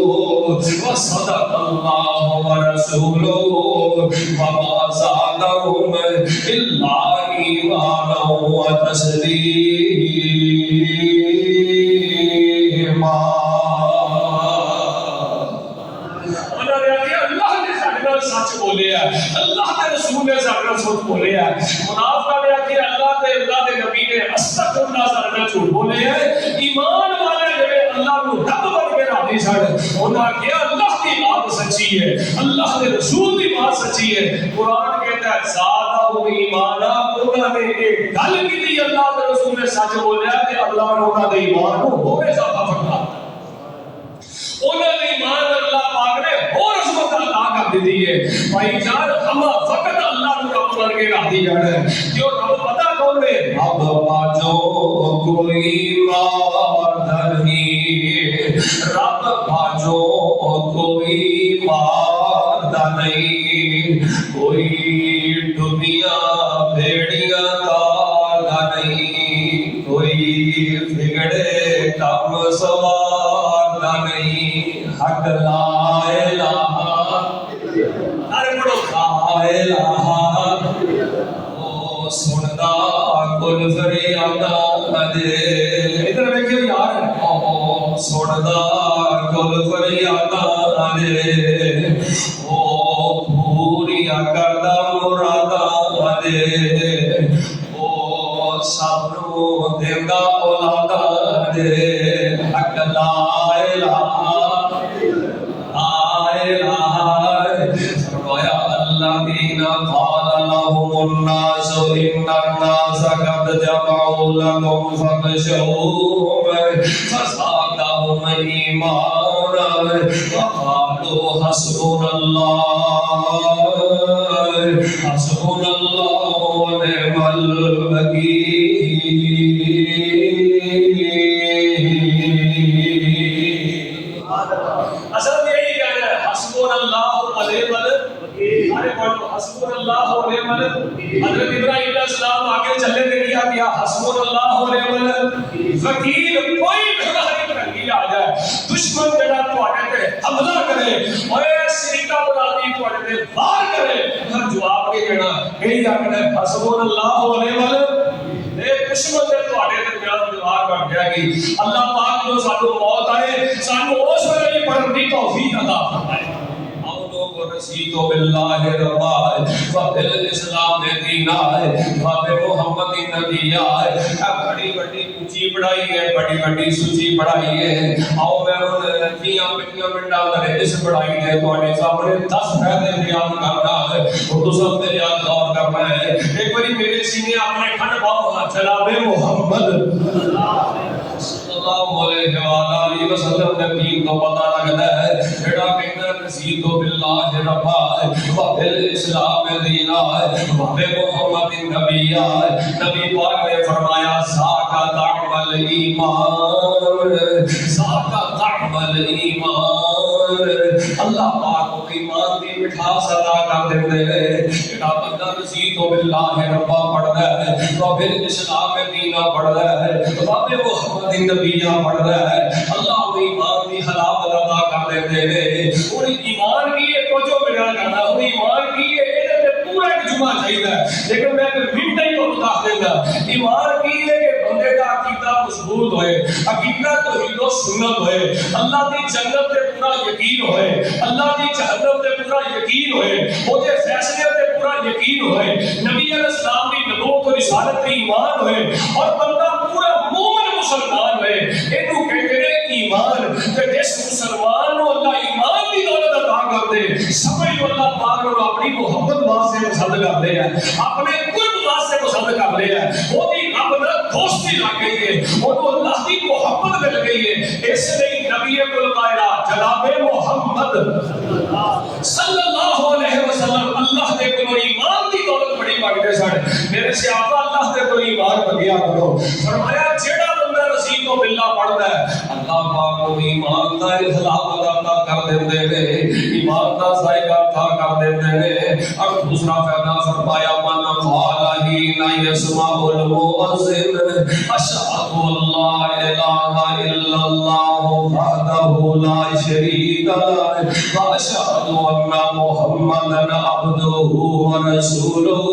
وصدق اللہ ورسولہ وما زادهم الا ایمانا وتسلیما سچ بولے ہے اللہ کے رسول نے سارا سچ بولے ہے منافقہ نے کہ اللہ کے نبی نے استغفر اللہ سارا جھوٹ بولے ہے ایمان والے جڑے اللہ کو رب بن کے راضی سن انہاں کہ اللہ کی بات سچی ہے اللہ کے رسول کی بات سچی ہے قرآن کہتا ہے زادہ ایمان انہاں نے ایک گل کی اللہ کے رسول نے سچ بولیا کہ اللہ نے انہاں دے ایمان کو اور اضافہ فرمایا انہاں دے ایمان اللہ پاک نے اور عظمت عطا کر دی ہے بھائی جان ہم فقط اللہ کو رب بن کے راضی جانا ہے جو رب پتہ کون ہے رب باجو کوئی مار نہیں رب باجو کوئی مار نہیں کوئی دنیا بھیڑیاں کا نہیں کوئی بگڑے کم سوار نہیں حق لا الہ ارے بڑو لا الہ او سندا کل فریادا دے ادھر دیکھو یار او سندا کل فریادا دے او پوریا کردا مرادا دے او سب نو دیندا اولاد دے حق لا الہ الذين قال لهم الناس إن الناس قد جمعوا لكم فاخشوهم فزادهم إيمانا وقالوا حسبنا الله ونعم الوكيل اصل یہی کہنا ہے حسبنا اللہ ونعم الوکیل ارے پڑھو حسبنا اللہ ونعم الوکیل حضرت ابراہیم علیہ السلام آگے چلے تے کیا کیا حسبنا اللہ ونعم الوکیل کوئی بیماری تنگی آ جائے دشمن جڑا تواڈے تے حملہ کرے اوے سیٹا بناتی تواڈے تے وار کرے ہر جواب کے کہنا یہی آکھنا ہے حسبنا اللہ ونعم الوکیل اے دشمن تے تواڈے تے جواب کر دیا گی اللہ پاک جو سانو موت آئے سانو اس ویلے پڑھن دی توفیق عطا فرمائے رسیت باللہ ربا وبالاسلام دینا وبمحمد نبی بڑی بڑی اونچی پڑھائی ہے بڑی بڑی سچی پڑھائی ہے آؤ میں ان کیاں پٹیاں منڈا کرے اس پڑھائی دے تواڈے سامنے 10 فائدے بیان کرنا ہے اور تو سب تے یاد غور کرنا ہے ایک باری میرے سینے اپنے کھڑ پاؤ جناب محمد اللہ علیہ وآلہ وسلم نبی کو پتہ لگتا ہے جڑا کہنا رسید باللہ ربا وبالاسلام دینا وبمحمد نبی نبی پاک نے فرمایا ذاک طعم الایمان ذاک طعم الایمان اللہ پاک کو ایمان دی مٹھاس عطا کر دیندے ہیں جڑا بندہ رسید باللہ ربا پڑھدا ہے وبالاسلام دینا پڑھدا ہے وبمحمد نبی پڑھتا ہے اللہ کو ایمان کی حلاوت عطا کر دیتے ہیں اور ایمان کی یہ توجہ بیان کرنا اور ایمان کی یہ پورا ایک جمعہ چاہیے لیکن میں منٹ ہی کو بتا دیتا ایمان کی یہ کہ بندے کا عقیدہ مضبوط ہوئے عقیدہ توحید و سنت ہوئے اللہ کی جنت پہ پورا یقین ہوئے اللہ کی جہنم پہ پورا یقین ہوئے وہ دے فیصلے پہ پورا یقین ہوئے نبی علیہ السلام کی نبوت و رسالت پہ ایمان ہوئے اور بندہ پورا مومن مسلمان ہوئے اینو کہتے ہیں ایمان کہ جس مسلمان کو اللہ ایمان کی دولت عطا کر دے سمجھ لو اللہ پاک کو اپنی محبت واسطے پسند کر دے اپنے قرب واسطے پسند کر دے وہ دی رب نال دوستی لگ گئی ہے وہ اللہ کی محبت مل گئی ہے اس لیے نبی کل کائنات جناب محمد صلی اللہ علیہ وسلم اللہ دے کول ایمان کی دولت بڑی مانگتے سن میرے سے آقا اللہ ایمان منگیا کرو. فرمایا جیڑا بندہ رسید و باللہ پڑھتا ہے اللہ پاک کو ایمان دا اخلاق عطا کر دیندے نے, ایمان دا ذائقہ عطا کر دیندے نے. اور دوسرا فائدہ فرمایا من قال حين يسمع المؤذن اشهد ان لا اله الا الله وحده لا شريك له واشهد ان محمدا عبده ورسوله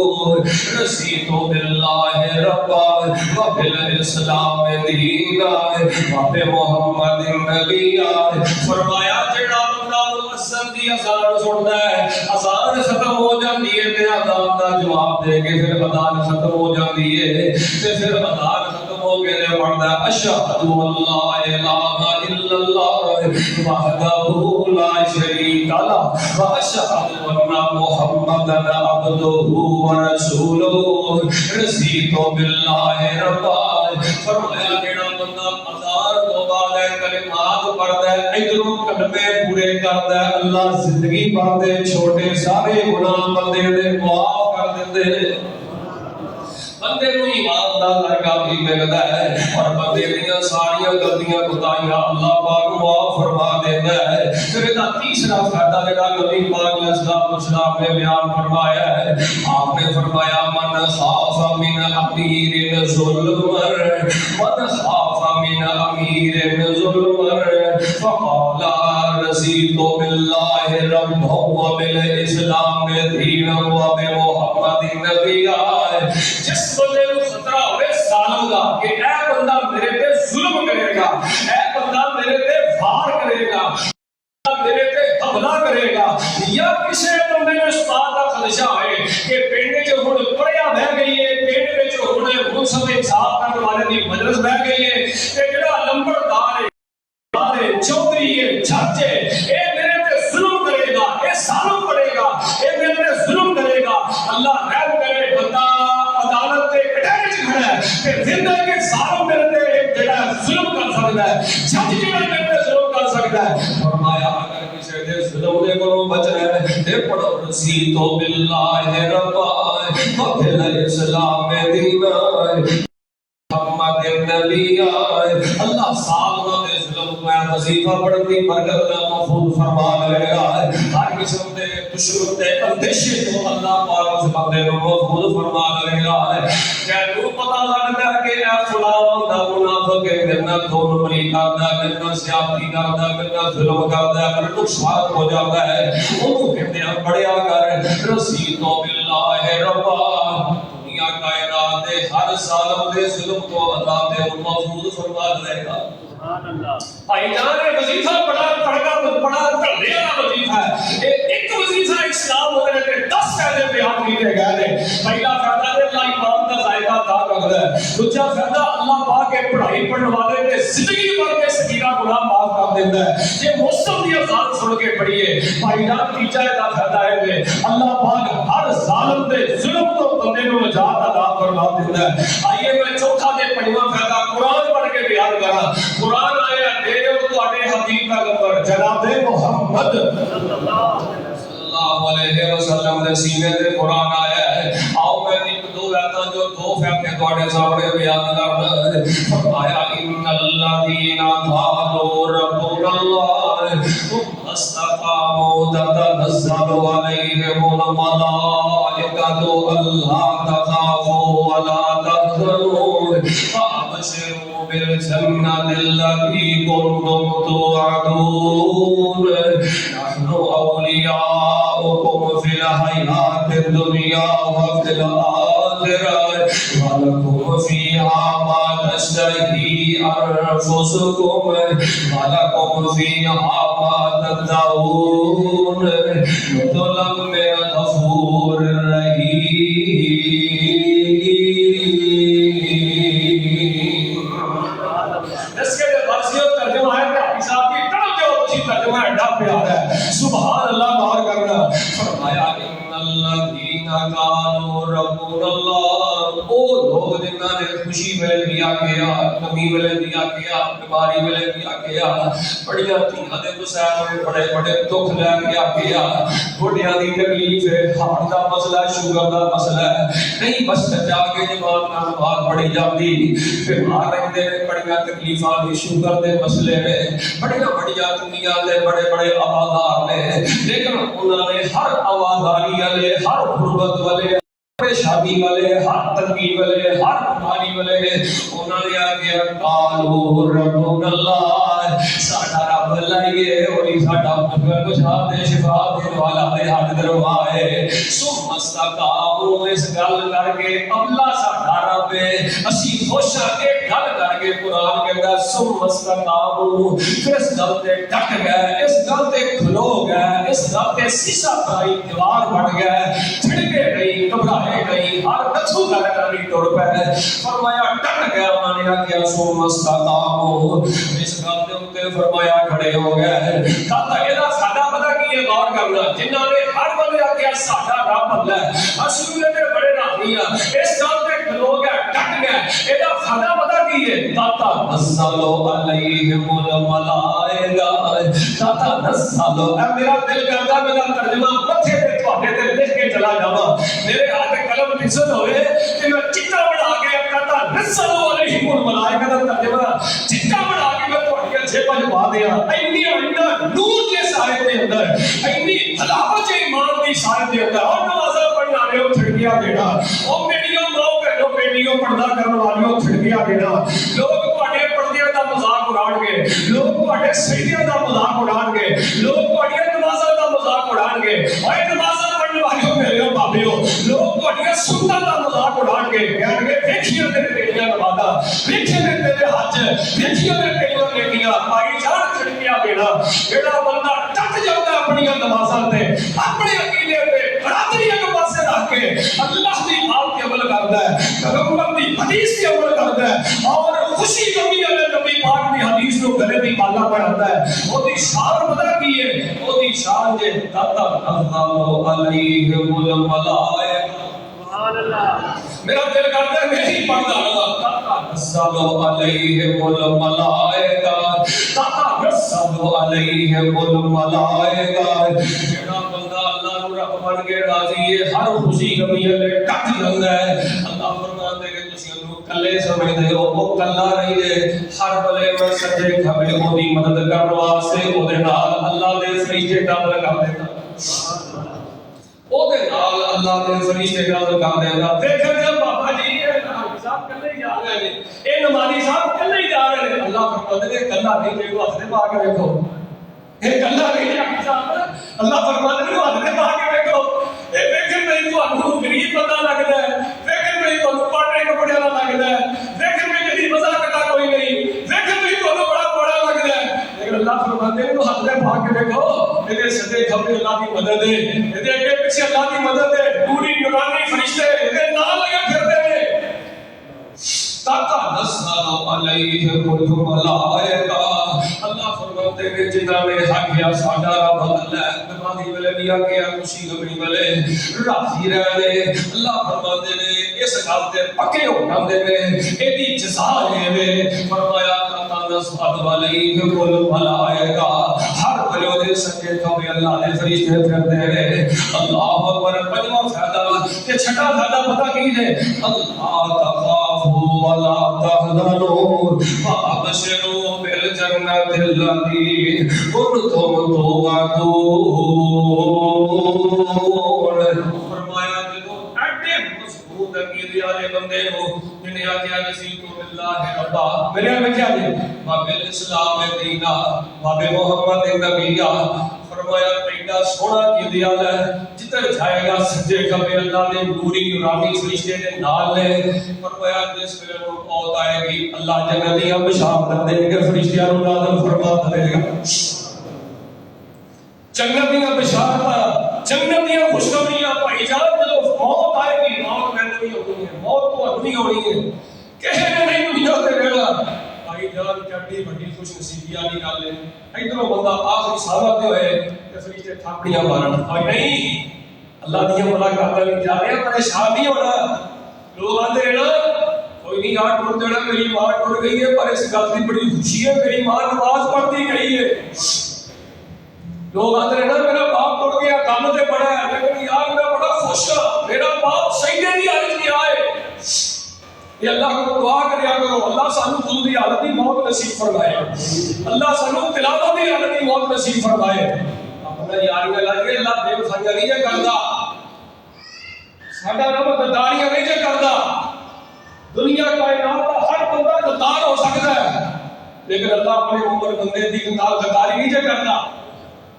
رضيت بالله ربا وبالاسلام دينا وبمحمد نبيا. فرمایا جڑا بندہ مؤذن دی اذان سنتا ہے, اذان ختم ہو جاتی ہے تے اذان دا جواب دے کے پھر اذان ختم ہو جاتی ہے تے پھر اذان ختم ہو کے تے پڑھدا ہے اشہد ان لا الہ الا اللہ وحدہ لا شریک لہ واشہد ان محمدا عبدہ ورسولہ رضیت باللہ ربا. فرمایا جڑا بندہ اذان تو بعد کلمات پڑھدا ہے ادھروں کلمے پورے کردا ہے اللہ زندگی بندے چھوٹے سارے گناہ بندے دے معاف کر دیندے نے. بندے کو ایمان دا ذائقہ بھی ملدا ہے اور بندے دیاں ساریاں غلطیاں کوتاہیاں اللہ پاک معاف فرما دیندا ہے. پھر دا تیسرا فائدہ جڑا نبی پاک علیہ الصلوۃ والسلام نے بیان فرمایا ہے, آپ نے فرمایا من خاف من امیر ظلم من خاف من امیر ظلم فقال رضیت باللہ ربا وبالاسلام دینا وبمحمد نبیا. جس بندے کو خطرہ ہوئے ظالم دا کہ اے بندہ میرے تے ظلم کرے گا, اے بندہ میرے تے وار کرے گا, میرے تے حملہ کرے گا, یا کسی بندے کو اس بات کا خدشہ ہے کہ پنڈ جو ہن پڑھیا بہ گئی ہے, پنڈ وچ ہن منصب انصاف کرنے والے دی مجلس بہ گئی ہے تے جڑا لمبڑدار ہے چودھری ہے جج ہے اے میرے تے ظلم کرے گا, اے ظالم پڑے گا, اے میرے تے ظلم کرے گا. اللہ رحم کرے, بندہ عدالت تے کٹہرے وچ کھڑا ہے تے زندہ کہ ظالم میرے تے جڑا ظلم کر سکدا ہے, جج جڑا میرے تے ظلم کر سکدا ہے. فرمایا اگر کسی دے ظلم دے کولوں بچنا ہے تے پڑھو رضیت باللہ ربا وبالاسلام دینا محمد نبی. اللہ سالوں دے ظلم کو وظیفہ پڑھن دی برکت نال محفوظ فرما لے گا. ہر قسم دے دشمن دے اندیشے تو اللہ پاک اس بندے نو محفوظ فرما لے گا. کہ تو پتہ لگدا ہے کہ اے فلاں بندہ منافق ہے, میرے نال دھوکہ مری کردا ہے, میرے نال زیادتی کردا ہے, میرے نال ظلم کردا ہے, میرے نقصان ہو جاتا ہے, اونوں کہتے ہیں پڑھیا کر رضیت باللہ ربا. کائنات دے ہر ظالم دے ظلم کو اللہ تے محفوظ فرما لے گا. سبحان اللہ. بھائی جان وظیفہ بڑا ڈھلے والا وظیفہ ہے. ایک وظیفہ اسلام ہونے تے 10 فائدے بیان کیتے گئے نے. پہلا فائدہ تے اللہ ایمان دا ذائقہ عطا کردا ہے. دوسرا فائدہ اللہ پاک کے پڑھائی پڑھن والے تے زندگی بھر کے صغیرہ گناہ معاف کر دیندا ہے. یہ موسم دی اذان سن کے پڑھیے بھائی جان. تیجا دا فائدہ ہے کہ اللہ پاک ہر ظالم دے ظلم تو بندے کو نجات عطا فرما دیتا ہے. آئیے میں چوتھا تے پنجواں فائدہ قرآن پڑھ کے بیان کرا. قرآن آیا میرے اور تواڈے حبیب پیغمبر جناب محمد صلی اللہ علیہ وسلم دے سینے تے قرآن آیا ہے. آؤ میں ایک دو آیتاں جو دو فائدے تواڈے سامنے بیان کرنا ہے. فرمایا ان الذین قالوا ربنا اللہ ثم استقاموا تتنزل علیہم الملائکۃ الا تخافوا ولا تحزنوا وابشروا بالجنة التي كنتم توعدون نحن أولياؤكم في الحياة الدنيا وفي الآخرة ولكم فيها ما تشتهي أنفسكم ولكم فيها ما تدعون نزلا من غفور رحيم. سبحان اللہ بار کرنا. فرمایا ان الذین قالوا ربنا اللہ، او لوگ جنہاں نے خوشی ویلے بھی آکھیا، کمی ویلے بھی آکھیا، بیماری ویلے بھی آکھیا، بڑیاں دھیاں دے مسائل بڑے بڑے دکھ لے کے آکھیا، گھٹیاں دی تکلیف ہے، ہارٹ دا مسئلہ، شوگر دا مسئلہ ہے، نہیں بس جا کے جماعت نال نماز پڑھی جاندی، بیمار رہندے نے، بڑیاں تکلیفاں دی، شوگر دے مسئلے نے، بڑیاں بڑیاں دنیا دے بڑے بڑے آوازار نے، لیکن انہوں نے ہر آوازاری والے، ہر غربت والے، پریشانی والے، ہر تنگی والے، ہر بیماری والے، انہوں نے آگے قالوا ربنا اللہ، ساڈا رب اللہ ہی ہے، وہی ساڈا بخشا دے، شفا دین والا دے، حد دروائے، ثم استقاموا، اس گل کر کے اللہ ساڈا رب ہے، اسی خوش ہاں کہ گل کر کے قرآن کہتا ہے ثم استقاموا، پھر اس گل تے ڈٹ گئے، اس گل تے کھلو گئے، اس گل تے سیسا بھائی دیوار بن گئے، چھڑکے نہیں، گھبرائے نہیں، ہر کچھو گل کرنی ٹر پے، فرمایا ڈٹ گیا، انہوں نے آگیا ثم استقاموا، اس گل تے اوتے فرمایا کھڑے ہو گئے، کہتا ہے دا ساڈا پتہ کی ہے، غور کرنا، جنہاں نے ہر بندے آگیا ساڈا رب اللہ ہے، اصل میں بڑے راضی ہیں، اس گل تے کھلو گئے، ڈٹ گئے، ایدا فائدہ پتہ کی ہے، تاتا نزلو علیہم الملائکہ، تاتا نزلو، اے میرا دل کرتا میرا ترجمہ متھے تے تواڈے تے لکھ کے چلا جاواں، میرے ہاتھ قلم نزل ہوئے کہ میں چٹا بنا کے تاتا نزلو علیہم الملائکہ دا ترجمہ چٹا بنا کے میں تواڈیاں جیباں چ پا دیاں، اینی نور کے سائے دے اندر، اینی حلاوت ایمان دی سائے دے اندر، اور نمازاں پڑھن والے ہو چھڑکیاں دینا، او بیٹیوں ماں بہنوں بیٹیوں پردہ کرنے والوں چھڑکیاں دینا، لوگ تواڈے پردیاں دا مذاق اڑان گے، لوگ تواڈے سجدیاں دا مذاق اڑان گے، لوگ تواڈیاں نمازاں دا مذاق اڑان گے، اے نمازاں پڑھن والوں میرے بابیو، لوگ تواڈیاں سنتاں دا مذاق اڑان گے، کہن گے ویکھیے تے تیریاں نمازاں، ویکھیے تے تیرے حج، ویکھیے تے تیریاں نیکیاں، بھائی جان چھڑکیاں دینا، جڑا بندہ ٹٹ جاتا ہے اپنی نمازاں تے، اپنے عقیدے تے برادری ایک پاسے رکھ کے اللہ دی بات تے عمل کردا ہے، پیغمبر دی حدیث تے عمل کردا ہے، اور خوشی کمی والے نبی پاک دی حدیث نو گلے دی مالا بناتا ہے، او دی شان پتہ کی ہے، او دی شان جے تاتا نزلو علیہم الملائکہ، سبحان اللہ، میرا دل کرتا ہے میں ہی پڑھتا رہا، تاتا نزلو علیہم الملائکہ، تاتا نزلو علیہم الملائکہ، جڑا بندہ اللہ نو رب بن کے راضی ہے، ہر خوشی کمی والے ٹٹ جاندا ہے، اللہ فرماتے کہ تسی انہوں کلے سمجھدے ہو، وہ کلا نہیں ہے، ہر بلے میں سجے کھبے او دی مدد کرن واسطے او دے نال اللہ دے فرشتے ڈال کر دیتا، او دے نال اللہ دے فرشتے ڈال کر دیتا، دیکھو جب بابا جی یہ صاحب کلے ہی جا رہے ہیں، اے نمازی صاحب کلے ہی جا رہے ہیں، اللہ فرماتے ہیں کلا نہیں کہ ہاتھ دے پا کے دیکھو، یہ کلا نہیں ہے صاحب، اللہ فرماتے ہیں ہاتھ دے پا کے دیکھو، اے دیکھن نہیں تو انہوں غریب پتہ لگتا ہے، دیکھن نہیں تو انہوں پاٹے کپڑے والا لگتا ہے، دیکھن میں جدی مزاق کا کوئی نہیں، دیکھن نہیں تو انہوں بڑا بڑا لگتا ہے، لیکن اللہ فرماتے ہیں تو ہاتھ دے پا کے دیکھو، میرے سجے کھبے اللہ کی مدد ہے، میرے اگے پیچھے اللہ کی مدد ہے، پوری نورانی فرشتے میرے نال لگے پھرتے ہیں، تاتا نزلو علیہم الملائکہ، اللہ فرماتے ہیں جنہاں نے حق یا ساڈا رب اللہ ہے، نمازی والے بھی آگے خوشی غمی والے راضی رہنے، اللہ فرماتے ہیں اس گل تے پکے ہو جاندے نے، ایدی جزا ہے، فرمایا تاتا نزلو علیہم الملائکہ، ہر بلے دے سجے کھبے اللہ دے فرشتے پھرتے ہیں، اللہ اکبر، پنجواں فائدہ تے چھٹا فائدہ پتہ کی ہے، اللہ تخافوا ولا تحزنوا وابشروا بالجنة التي كنتم توعدون، فرمایا جدو ایڈے مضبوط عقیدے والے بندے ہو جنہیں آخیا نصیب کو باللہ ربا، میرے میں کیا جی وبالاسلام دینا وبمحمد نبیا، فرمایا ایڈا سونا عقیدے والا ہے جدھر جائے گا سجے کھبے اللہ دے نوری نورانی فرشتے دے نال لے، فرمایا جس ویلے وہ موت آئے گی اللہ جنت دیاں بشارت دے کے فرشتیاں نوں نازل فرما دے گا، جنت دیاں بشارت، جنت دیاں خوشخبریاں، بھائی جان جدوں موت آئے گی، موت میں نہیں ہونی ہے، موت تو اپنی ہونی ہے، کہے نے نہیں دنیا تے رہنا، بھائی جان کڈی بڑی خوش نصیبی والی گل ہے، ادھروں بندہ آخری سالہ تے ہوئے تے فرشتے تھاپڑیاں مارن، بھائی نہیں، اللہ دیا ملاقات نہیں جا رہے ہیں، پریشان نہیں ہونا. لوگ آتے ہیں نا کوئی نہیں یار ٹوٹ دینا، میری ماں ٹوٹ گئی ہے پر اس گل کی بڑی خوشی ہے میری ماں نماز پڑھتی گئی ہے. لوگ آتے ہیں نا میرا باپ ٹوٹ گیا کام سے پڑا ہے لیکن یار میں بڑا خوش ہوں میرا باپ سجدے کی حالت میں آئے. یہ اللہ کو دعا کریا کرو اللہ سانو ذل حالت کی موت نصیب فرمائے، اللہ سانو تلاوت کی حالت کی موت نصیب فرمائے. اپنا یاریاں لاجے اللہ بے وفائیاں نہیں جے کردا، ساڈا رب غداریاں نہیں جے کردا. دنیا کائنات کا ہر بندہ غدار ہو سکتا ہے لیکن اللہ اپنے عمر بندے دی غداری نہیں جے کردا.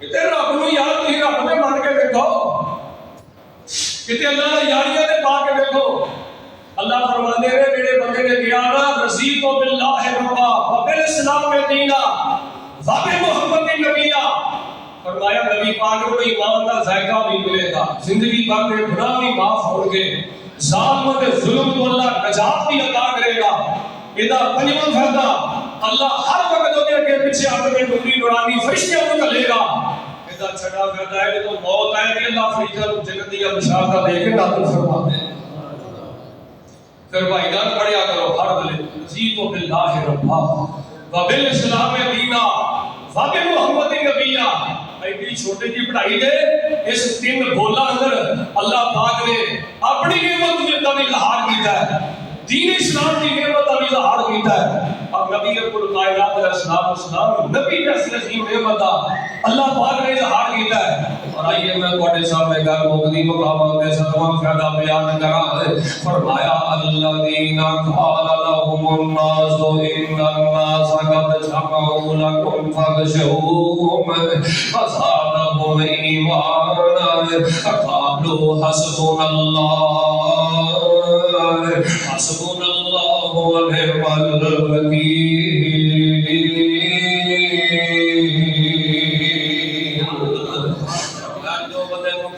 کتے رب نو یار تسی رب نے من کے دیکھو، کتے اللہ نے یاریاں دے پا کے دیکھو. اللہ فرماندے نے میرے بندے نے کہا نا رضیت باللہ ربا وبالاسلام دینا وبمحمد نبیا. فرمایا نبی پاک کو ایمان کا ذائقہ بھی ملے گا، زندگی بھر کے گناہ بھی معاف ہوں گے، ظالم دے ظلم تو اللہ نجات بھی عطا کرے گا. ادا پنجواں فائدہ اللہ ہر وقت دے اگے پیچھے اپنے نوری نورانی فرشتوں کو کھلے گا. ادا چھڑا فائدہ ہے تو موت آئے گی اللہ فرشتوں کو جنت دی بشارت دے کے نازل فرما دے. پھر بھائی جان پڑھیا کرو ہر ویلے رضیت باللہ ربا وبالاسلام دینا وبمحمد نبیا. ایڈی چھوٹی جی پڑھائی دے اس تین بولا اندر اللہ پاک نے اپنی نعمت کا بھی اظہار کیتا ہے، دین اسلام کی نعمت کا بھی اظہار کیتا ہے. اب نبی کل کائنات علیہ السلام نبی جیسی عظیم نعمت کا اللہ پاک نے اظہار کیتا ہے. اور آئیے میں تھوڑے سامنے گل مقدی مقامات کے ستواں فائدہ بیان کراں. فرمایا الذین قال لهم الناس ان الناس قد جمعوا لكم فاخشوهم فزادهم ایمانا قالوا حسبنا اللہ ونعم الوکیل.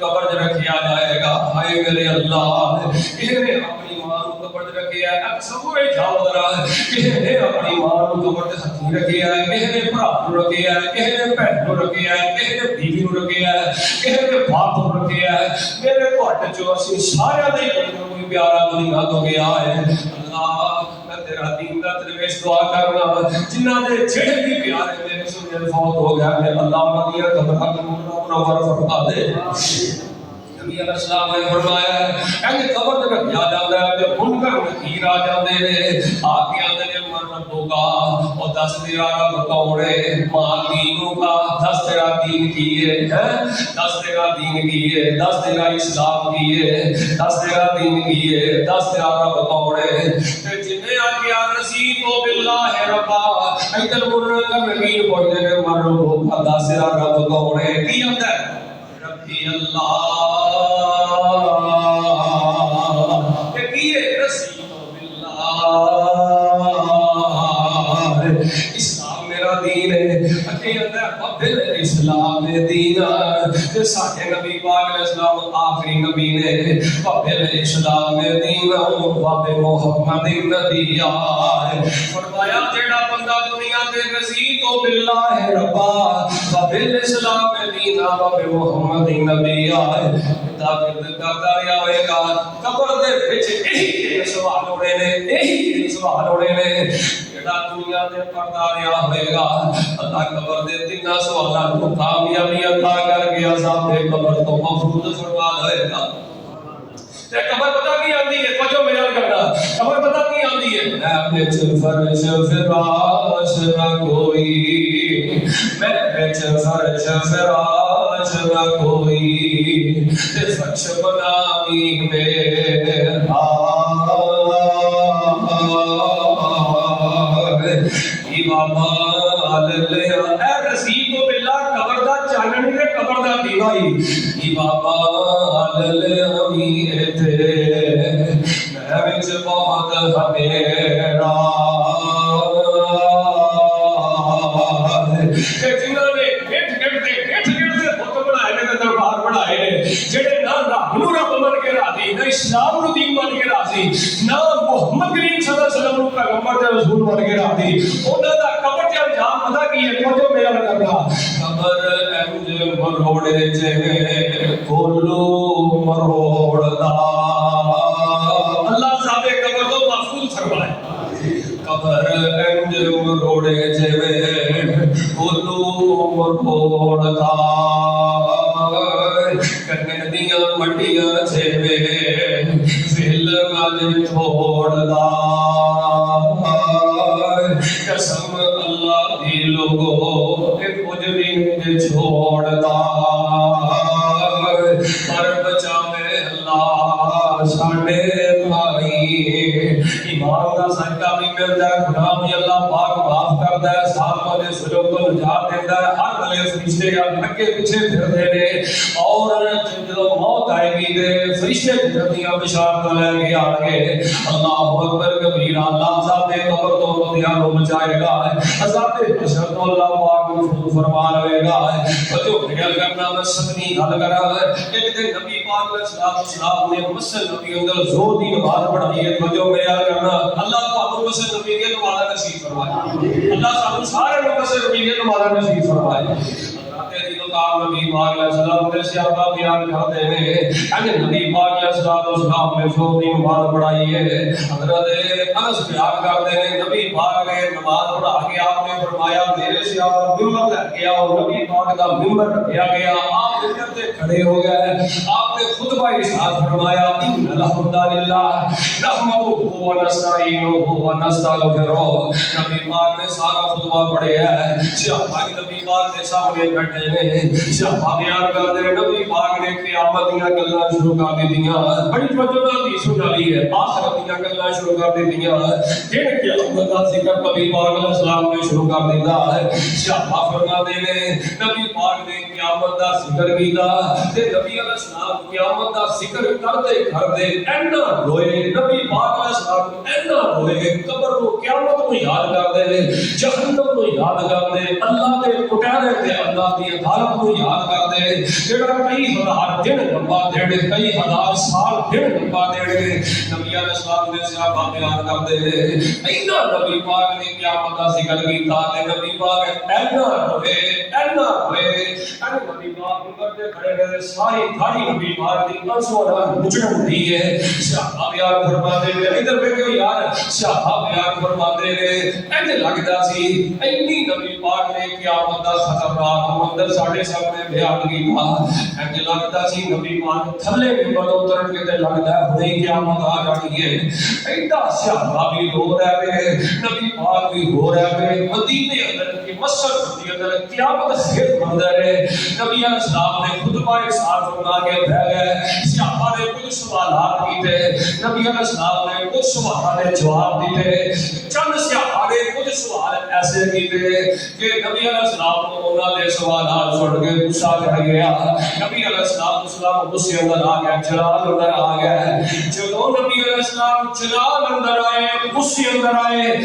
قبر رکھیا جائے گا ہائے میرے اللہ کہہ نے اپنی ماں کو قبر رکھیا ہے. اب سب کو جاؤ ذرا کہہ نے اپنی ماں کو قبر ہاتھ رکھیا ہے، کہہ نے بھرا کو رکھیا ہے، کہہ نے بہن کو رکھیا ہے، کہہ نے بیوی کو رکھیا ہے، کہہ نے باپ کو رکھیا ہے. میرے گھٹ جو اسی سارے دے کوئی پیارا دنیا تو گیا ہے. اللہ میں تیرا دین دا درویش دعا کرنا جنہاں دے جڑے بھی پیارے میرے سنے فوت ہو گیا ہے اللہ انہاں دی قبر کو منور فرما دے. نبی علیہ السلام نے فرمایا ہے کہ قبر تک جا جاتا ہے تے منکر نکیر آ جاندے نے آ کے آندے نے من ہوگا اور دس تیرا رب کون ہے ماں دینوں کا دس تیرا دین کی ہے دس تیرا دین کی ہے دس تیرا اسلام کی ہے دس تیرا دین کی ہے دس تیرا رب کون ہے. تے جنے آ کے رضیت باللہ ربا ادھر منکر نکیر پڑھتے نے من ہوگا دس تیرا رب کون ہے. کی آندا ہے ربی اللہ اسلام میرا دین ہے اتے اندر اسلام دین تے ساڈے نبی پاک علیہ السلام آخری نبی نے بابل اسلام دین باب محمد نبی فرمایا جیڑا بندہ دنیا تے رضیت باللہ ربا بابل اسلام دین باب محمد نبی تاکہ کرتا رہا ہوئے گا قبر دے وچ یہی سوال ہونے نے یہی سوال ہونے نے جڑا دنیا دے پڑھتا رہا ہوئے گا اللہ قبر دے تین سوالات کو کامیابی عطا کر کے عذاب قبر تو محفوظ فرما دے گا. تے قبر پتہ کی آندی ہے توجہ میرا کرنا قبر پتہ کی آندی ہے میں اپنے فرش فراش نہ کوئی میں وچ فرش فراش نہ کوئی تے فرش بناوی میرا بابا لیا اے رسید و باللہ قبر دا چاننی دے قبر دا دیوائی بابا لیا میرے میں وچ بہت ہمیرا جنہوں نے گھٹ گھٹ بت بنائے نے دربار بنائے جڑے نہ رب نو رب من کے راضی نہ اسلام نو دین من کے راضی نہ محمد کریم صلی اللہ علیہ وسلم کا پیغمبر تے رسول من کے راضی انہاں دا قبر تے انجام پتہ کی ہے جو میرا کرنا قبر مروڑے جے کولو مروڑ دا اللہ صاحب قبر تو محفوظ فرمائے قبر انج مروڑے جے کولو مروڑ دا کنے دیاں مٹیاں جے فل مل چھوڑ دا قسم اللہ دی لوگو اے مجرم دے چھوڑ دا پر بچاوے اللہ ساڈے بھائی ایمان دا صدقہ بھی ملدا ہے گناہ بھی اللہ پاک معاف کردا ہے ساتھ والے سلوک تو نجات دیندا ہے ہر بھلے فرشتے اگے پیچھے پھردے نے اور جدوں موت آئے گی تے فرشتے جنتیاں بشارت لے کے آ گے اللہ اکبر کبیرہ اللہ صاحب دے قبر تو دنیا کو بچائے گا عذاب حشر تو اللہ پاک محفوظ فرما لے گا جو خیال کرنا میں سبنی حل کرا ایک دن نبی پاک علیہ السلام نے مسجد نبی اندر زور دی نماز پڑھائی ہے جو خیال کرنا اللہ پاک مسجد نبی کی نماز نصیب فرمائے اللہ سب سارے لوگ مسجد نبی کی نماز نصیب فرمائے نبی پاک علیہ السلام نے صحابہ بیان کرتے ہیں کہ نبی پاک علیہ السلام نے فوری نماز پڑھائی ہے حضرت انس بیان کرتے ہیں نبی پاک نے نماز پڑھا کے آپ نے فرمایا میرے صحابہ ممبر لے کے آؤ نبی پاک کا ممبر رکھا گیا آپ ممبر سے کھڑے ہو گئے آپ نے خطبہ ارشاد فرمایا ان الحمد للہ نحمدہ و نستعینہ و نستغفرہ نبی پاک نے سارا خطبہ پڑھا ہے صحابہ نبی پاک کے سامنے بیٹھے ہیں صحابہ بیان کرتے ہیں نبی پاک نے قیامت دیاں گلاں شروع کر دتیاں بڑی توجہ نال سن لی ہے آخرت دیاں گلاں شروع کر دتیاں جن قیامت دا ذکر نبی پاک علیہ السلام نے شروع کر دیتا ہے صحابہ فرماتے ہیں نبی پاک نے قیامت دا ذکر کیتا تے نبی علیہ السلام قیامت دا ذکر کرتے کرتے اینا روئے نبی پاک علیہ السلام اینا روئے قبر کو قیامت کو یاد کرتے جہنم کو یاد کرتے اللہ دے کٹہرے تے اللہ دی عدالت کو یاد کرتے جڑا کئی ہزار دن لمبا دیڑے کئی ہزار سال دن لمبا دیڑے نبی علیہ السلام نے صحابہ بیان کرتے اینا نبی پاک نے قیامت دا ذکر کیتا تے نبی پاک اینا روئے نبی پاک کرتے کھڑے رہے ساری دھاڑی نبی پاک دی آنسوں نال مچڑن دی ہے صحابہ بیان فرماتے ہیں ادھر بیٹھو یار صحابہ بیان فرماتے ہیں انج لگدا سی اینی نبی پاک نے قیامت دا خطرات اندر ساڈے سامنے بیان کیتا انج لگدا سی نبی پاک تھلے ممبر اترن کے تے لگدا ہے ہنے قیامت آ جانی ہے ایندا صحابہ بھی رو رہے نبی پاک بھی رو رہے مدینے اندر کی مسجد کے اندر قیامت خیر منظر ہے نبی علیہ السلام نے خطبہ ارشاد فرما کے بیٹھ گئے صحابہ نے کچھ سوالات کیتے نبی علیہ السلام نے کچھ سوالات کے جواب دیتے چند صحابہ نے کچھ سوال ایسے کیتے کہ نبی علیہ السلام کو انہاں دے سوالات سن کے غصہ چڑھ گیا نبی علیہ السلام غصے اندر آ گیا جلال اندر آ گیا جدوں نبی علیہ السلام جلال اندر آئے غصے اندر آئے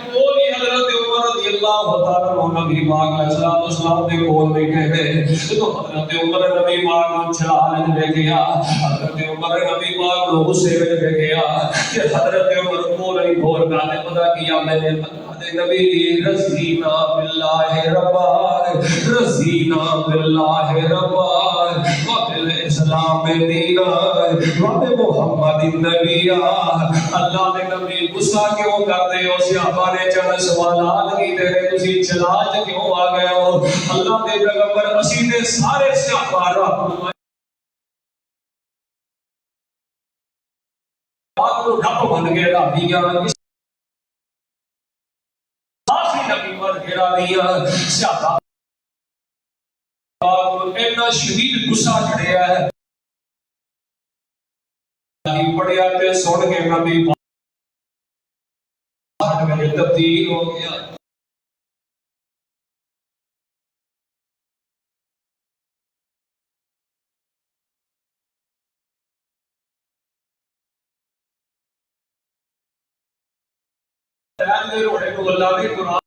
کول ہی حضرت عمر رضی اللہ تعالی عنہ نبی پاک علیہ السلام دے کول بیٹھے تھے تو حضرت عمر نبی پاک کو جلال لے گیا حضرت عمر نبی پاک کو غصے میں لے گیا کہ حضرت عمر کول نہیں بول رہا ہے پتہ کیا میں نے نبی رضینا باللہ ربا رضینا باللہ ربا وبالاسلام دینا وبمحمد النبی اللہ نے نبی غصہ کیوں کرتے ہو صحابہ نے چند سوالات کیتے ہیں تسی چلاج کیوں آ گئے ہو اللہ دے پیغمبر اسی دے سارے صحابہ رحمت اللہ رب بن گئے رابیاں اینا شدید غصہ چڑھیا ہے پڑھیا تے سن کے نبی پاک میں تبدیل ہو گیا روڑے کو اللہ نے قرآن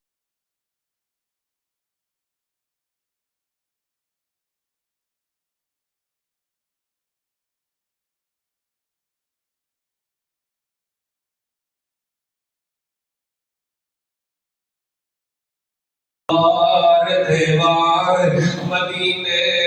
دیوار مدینے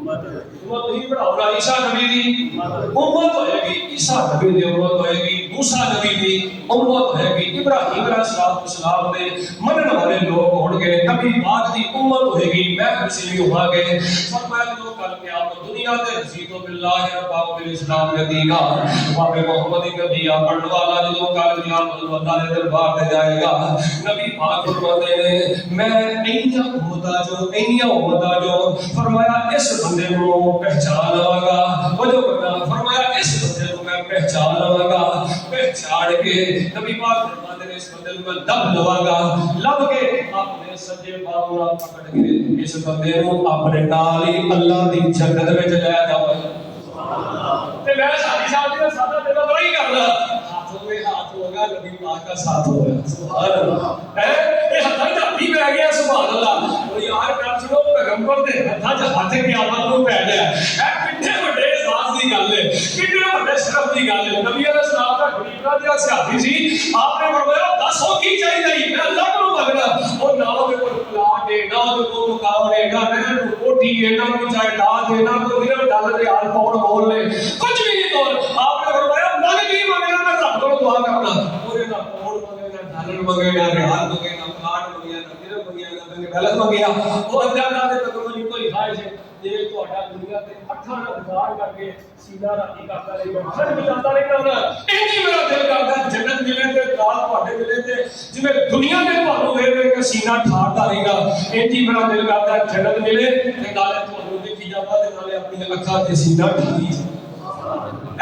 امت نہیں بڑھاؤنا عیسیٰ نبی دی امت ہوئے گی، عیسیٰ نبی دی امت ہوئے گی، موسیٰ نبی دی امت ہوئے گی، ابراہیم علیہ السلام دے منن والے لوگ ہون گے، نبی پاک دی امت ہوئے گی، میں کسی بھی ہوا گے فرمایا جو کل قیامت دنیا دے رضیت باللہ ربا بالاسلام دینا باب محمد نبی پڑھنے والا جو کل قیامت اللہ دے دربار تے جائے گا، نبی پاک فرماتے ہیں میں اینیاں امتا جو فرمایا اس بندے کو پہچان لواں گا، وہ جو بندہ فرمایا اس بندے کو میں پہچان لواں گا، پہچان کے نبی پاک فرماتے ہیں اس بندے کو میں لب لواں گا، لب کے اپنے سجے پاؤں نال پکڑ کے اس بندے کو اپنے نال ہی اللہ دی جنت وچ لے جاؤں تے میں ساری صاحب دا سادہ دل بڑا ہی کرنا ہاتھوں میں ہاتھ ہوگا نبی پاک کا ساتھ ہوگا سبحان اللہ ہے یہ ہتھاں ہاتھی پہ گیا سبحان اللہ وہ یار کر چھڑو پیغمبر دے ہتھاں ہاتھ قیامت نوں پہ گیا اے کتنے بڑے اعزاز دی گل ہے کتنے بڑے شرف دی گل ہے نبی علیہ السلام دا غریبا دی سیاسی سی آپ نے فرمایا دس ہو کی چاہیے میں اللہ کو منگنا اور نہ دے کوئی پلاٹ ہے نہ دے کوئی مقام ہے نہ نہ کوٹھی ہے نہ کوئی جائیداد ہے نہ کوئی ڈالر دے آل پاؤنڈ مول لے کچھ بھی نہیں تو آپ نے فرمایا منگ کی منگنا میں رب کو دعا کرنا اور نہ پاؤنڈ منگے نہ ڈالر منگے نہ ریال منگے نہ پلاٹ منگے نہ درہم منگے نہ بینک بیلنس منگے وہ اللہ دے تکمل کوئی خواہش ہے جے تہاڈا دنیا تے اٹھاں نال گزار کر کے سیدھا راتی کرتا رہے گا سر بھی جانتا رہے گا انہی میرا دل کردا جنت ملے تے رات تہاڈے ملے تے جویں دنیا میں تہانوں ویکھ کے سینہ ٹھاردا رہے گا انہی میرا دل کردا جنت ملے تے نالے تہانوں دیکھی جاوا تے نالے اپنی اکھاں تے سینہ ٹھاری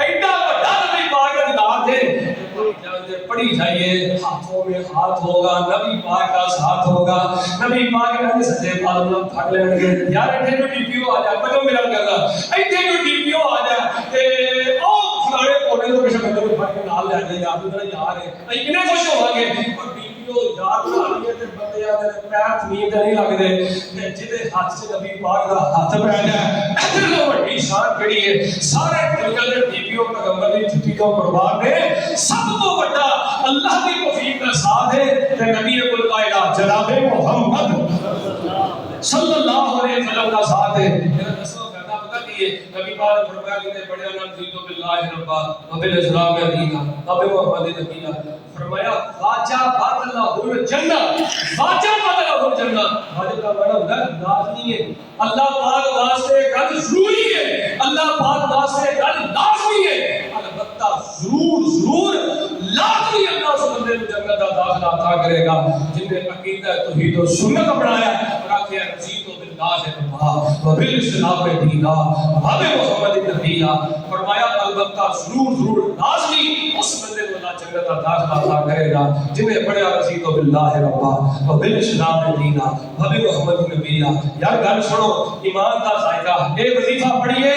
ایڈا بڑا نبی پاک دا دیدار دے پڑھی جائیے ہاتھوں میں ہاتھ ہوگا نبی پاک کا ساتھ ہوگا نبی پاک کے سچے پالنا پھڑ لیں گے یار ایتھے جو ڈی پی او آ جائے بچو میرا کرنا ایتھے جو ڈی پی او آ جائے تے او فلانے کونے تو کسی بندے کو پھڑ کے نال لے جائے یار میرا یار ہے ائی کنے خوش ہو گے اور ڈی پی او یار بنا لیے تے بندے آ پیر تھمین تے نہیں لگدے تے جدے ہاتھ سے نبی پاک دا ہاتھ پہ جائے ایتھے تو بڑی شان کیڑی ہے سارے دنیا دے ڈی پی او پیغمبر دی چھٹی تو قربان نے سب تو بڑا اللہ کی توفیق کا ساتھ ہے کہ نبی کل کائنات جناب محمد صلی اللہ علیہ وسلم کا ساتھ ہے میرا دسواں فائدہ پتہ کی ہے نبی پاک فرمایا کہ بڑے اللہ جیتو باللہ ربا وبالاسلام دینا نبی محمد نبی فرمایا واجہ بات اللہ الجنہ واجہ بات اللہ الجنہ واجہ کا معنی ہوتا ہے لازمی ہے اللہ پاک واسطے گل ضروری ہے اللہ پاک واسطے گل لازمی ہے البتہ ضرور لازمی اللہ اس بندے کو جنت کا داخلہ عطا کرے گا جن نے عقیدہ توحید و سنت اپنایا اور آخیا رضیت باللہ ربا وبالاسلام دینا وب محمد نبی فرمایا البتہ ضرور لازمی اس بندے کو اللہ جنت کا داخلہ عطا کرے گا جن نے پڑھا رضیت باللہ ربا وبالاسلام دینا وب محمد نبی یار گل سنو ایمان کا ذائقہ اے وظیفہ پڑھیے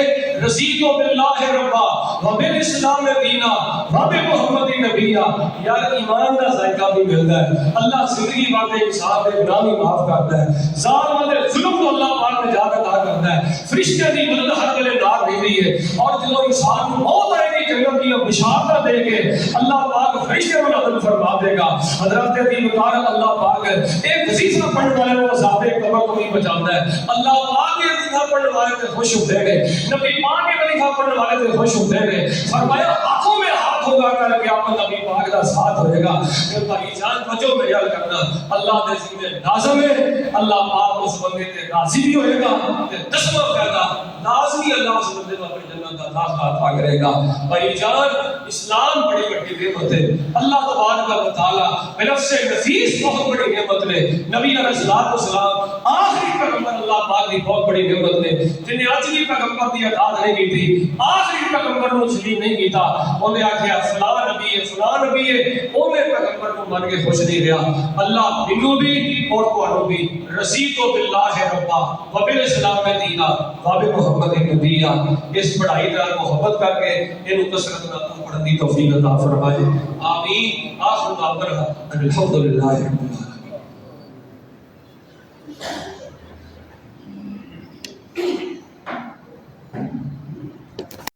رضیت باللہ ربا وبالاسلام دینا وب محمد نبی یار ایمان کا ذائقہ بھی ملتا ہے اللہ زندگی والے انسان کے گناہ بھی معاف کرتا ہے ظالم دے ظلم کو اللہ پاک نجات عطا کرتا ہے فرشتے دی مدد ہر ویلے نال رہندی ہے اور جب انسان کو موت آئے گی جنت کی بشارت دے کے اللہ پاک فرشتے کو نازل فرما دے گا حضرت دی وقار اللہ پاک ایک وظیفہ پڑھنے والے کو عذاب قبر کو نہیں بچاتا ہے اللہ پاک کے وظیفہ پڑھنے والے تے خوش ہوتے ہیں نبی پاک کے وظیفہ پڑھنے والے تے خوش ہوتے ہیں فرمایا ہاتھوں میں ہاتھ ہوگا کر کے آپ نبی پاک کا ساتھ ہوئے گا پھر بھائی جان بچوں میں یاد کرنا اللہ دے ذمہ لازم ہے اللہ پاک اس بندے تے راضی بھی ہوئے گا تے دسواں فائدہ لازمی اللہ اس بندے کو اپنی جنت کا داخلہ عطا کرے گا بھائی جان اسلام بڑی بڑی نعمت ہے اللہ تبارک و تعالی بنفس نفیس بہت بڑی نعمت ہے نبی علیہ الصلوۃ والسلام آخری پیغمبر اللہ پاک کی بہت بڑی نعمت ہے جن نے اج بھی پیغمبر دی اطاعت نہیں کی تھی آخری پیغمبر کو تسلیم نہیں کیتا انہوں نے آکھیا فلاں نبی ہے اونے پیغمبر کو مان کے خوش نہیں رہا اللہ منو بھی اور تانوں بھی رضیت باللہ ربا وبالاسلام دینا وب محمد نبی اس پڑھائی نال محبت کر کے اینو کثرت نال پڑھن دی توفیق عطا فرمائے آمین آخر دعوانا الحمدللہ رب العالمین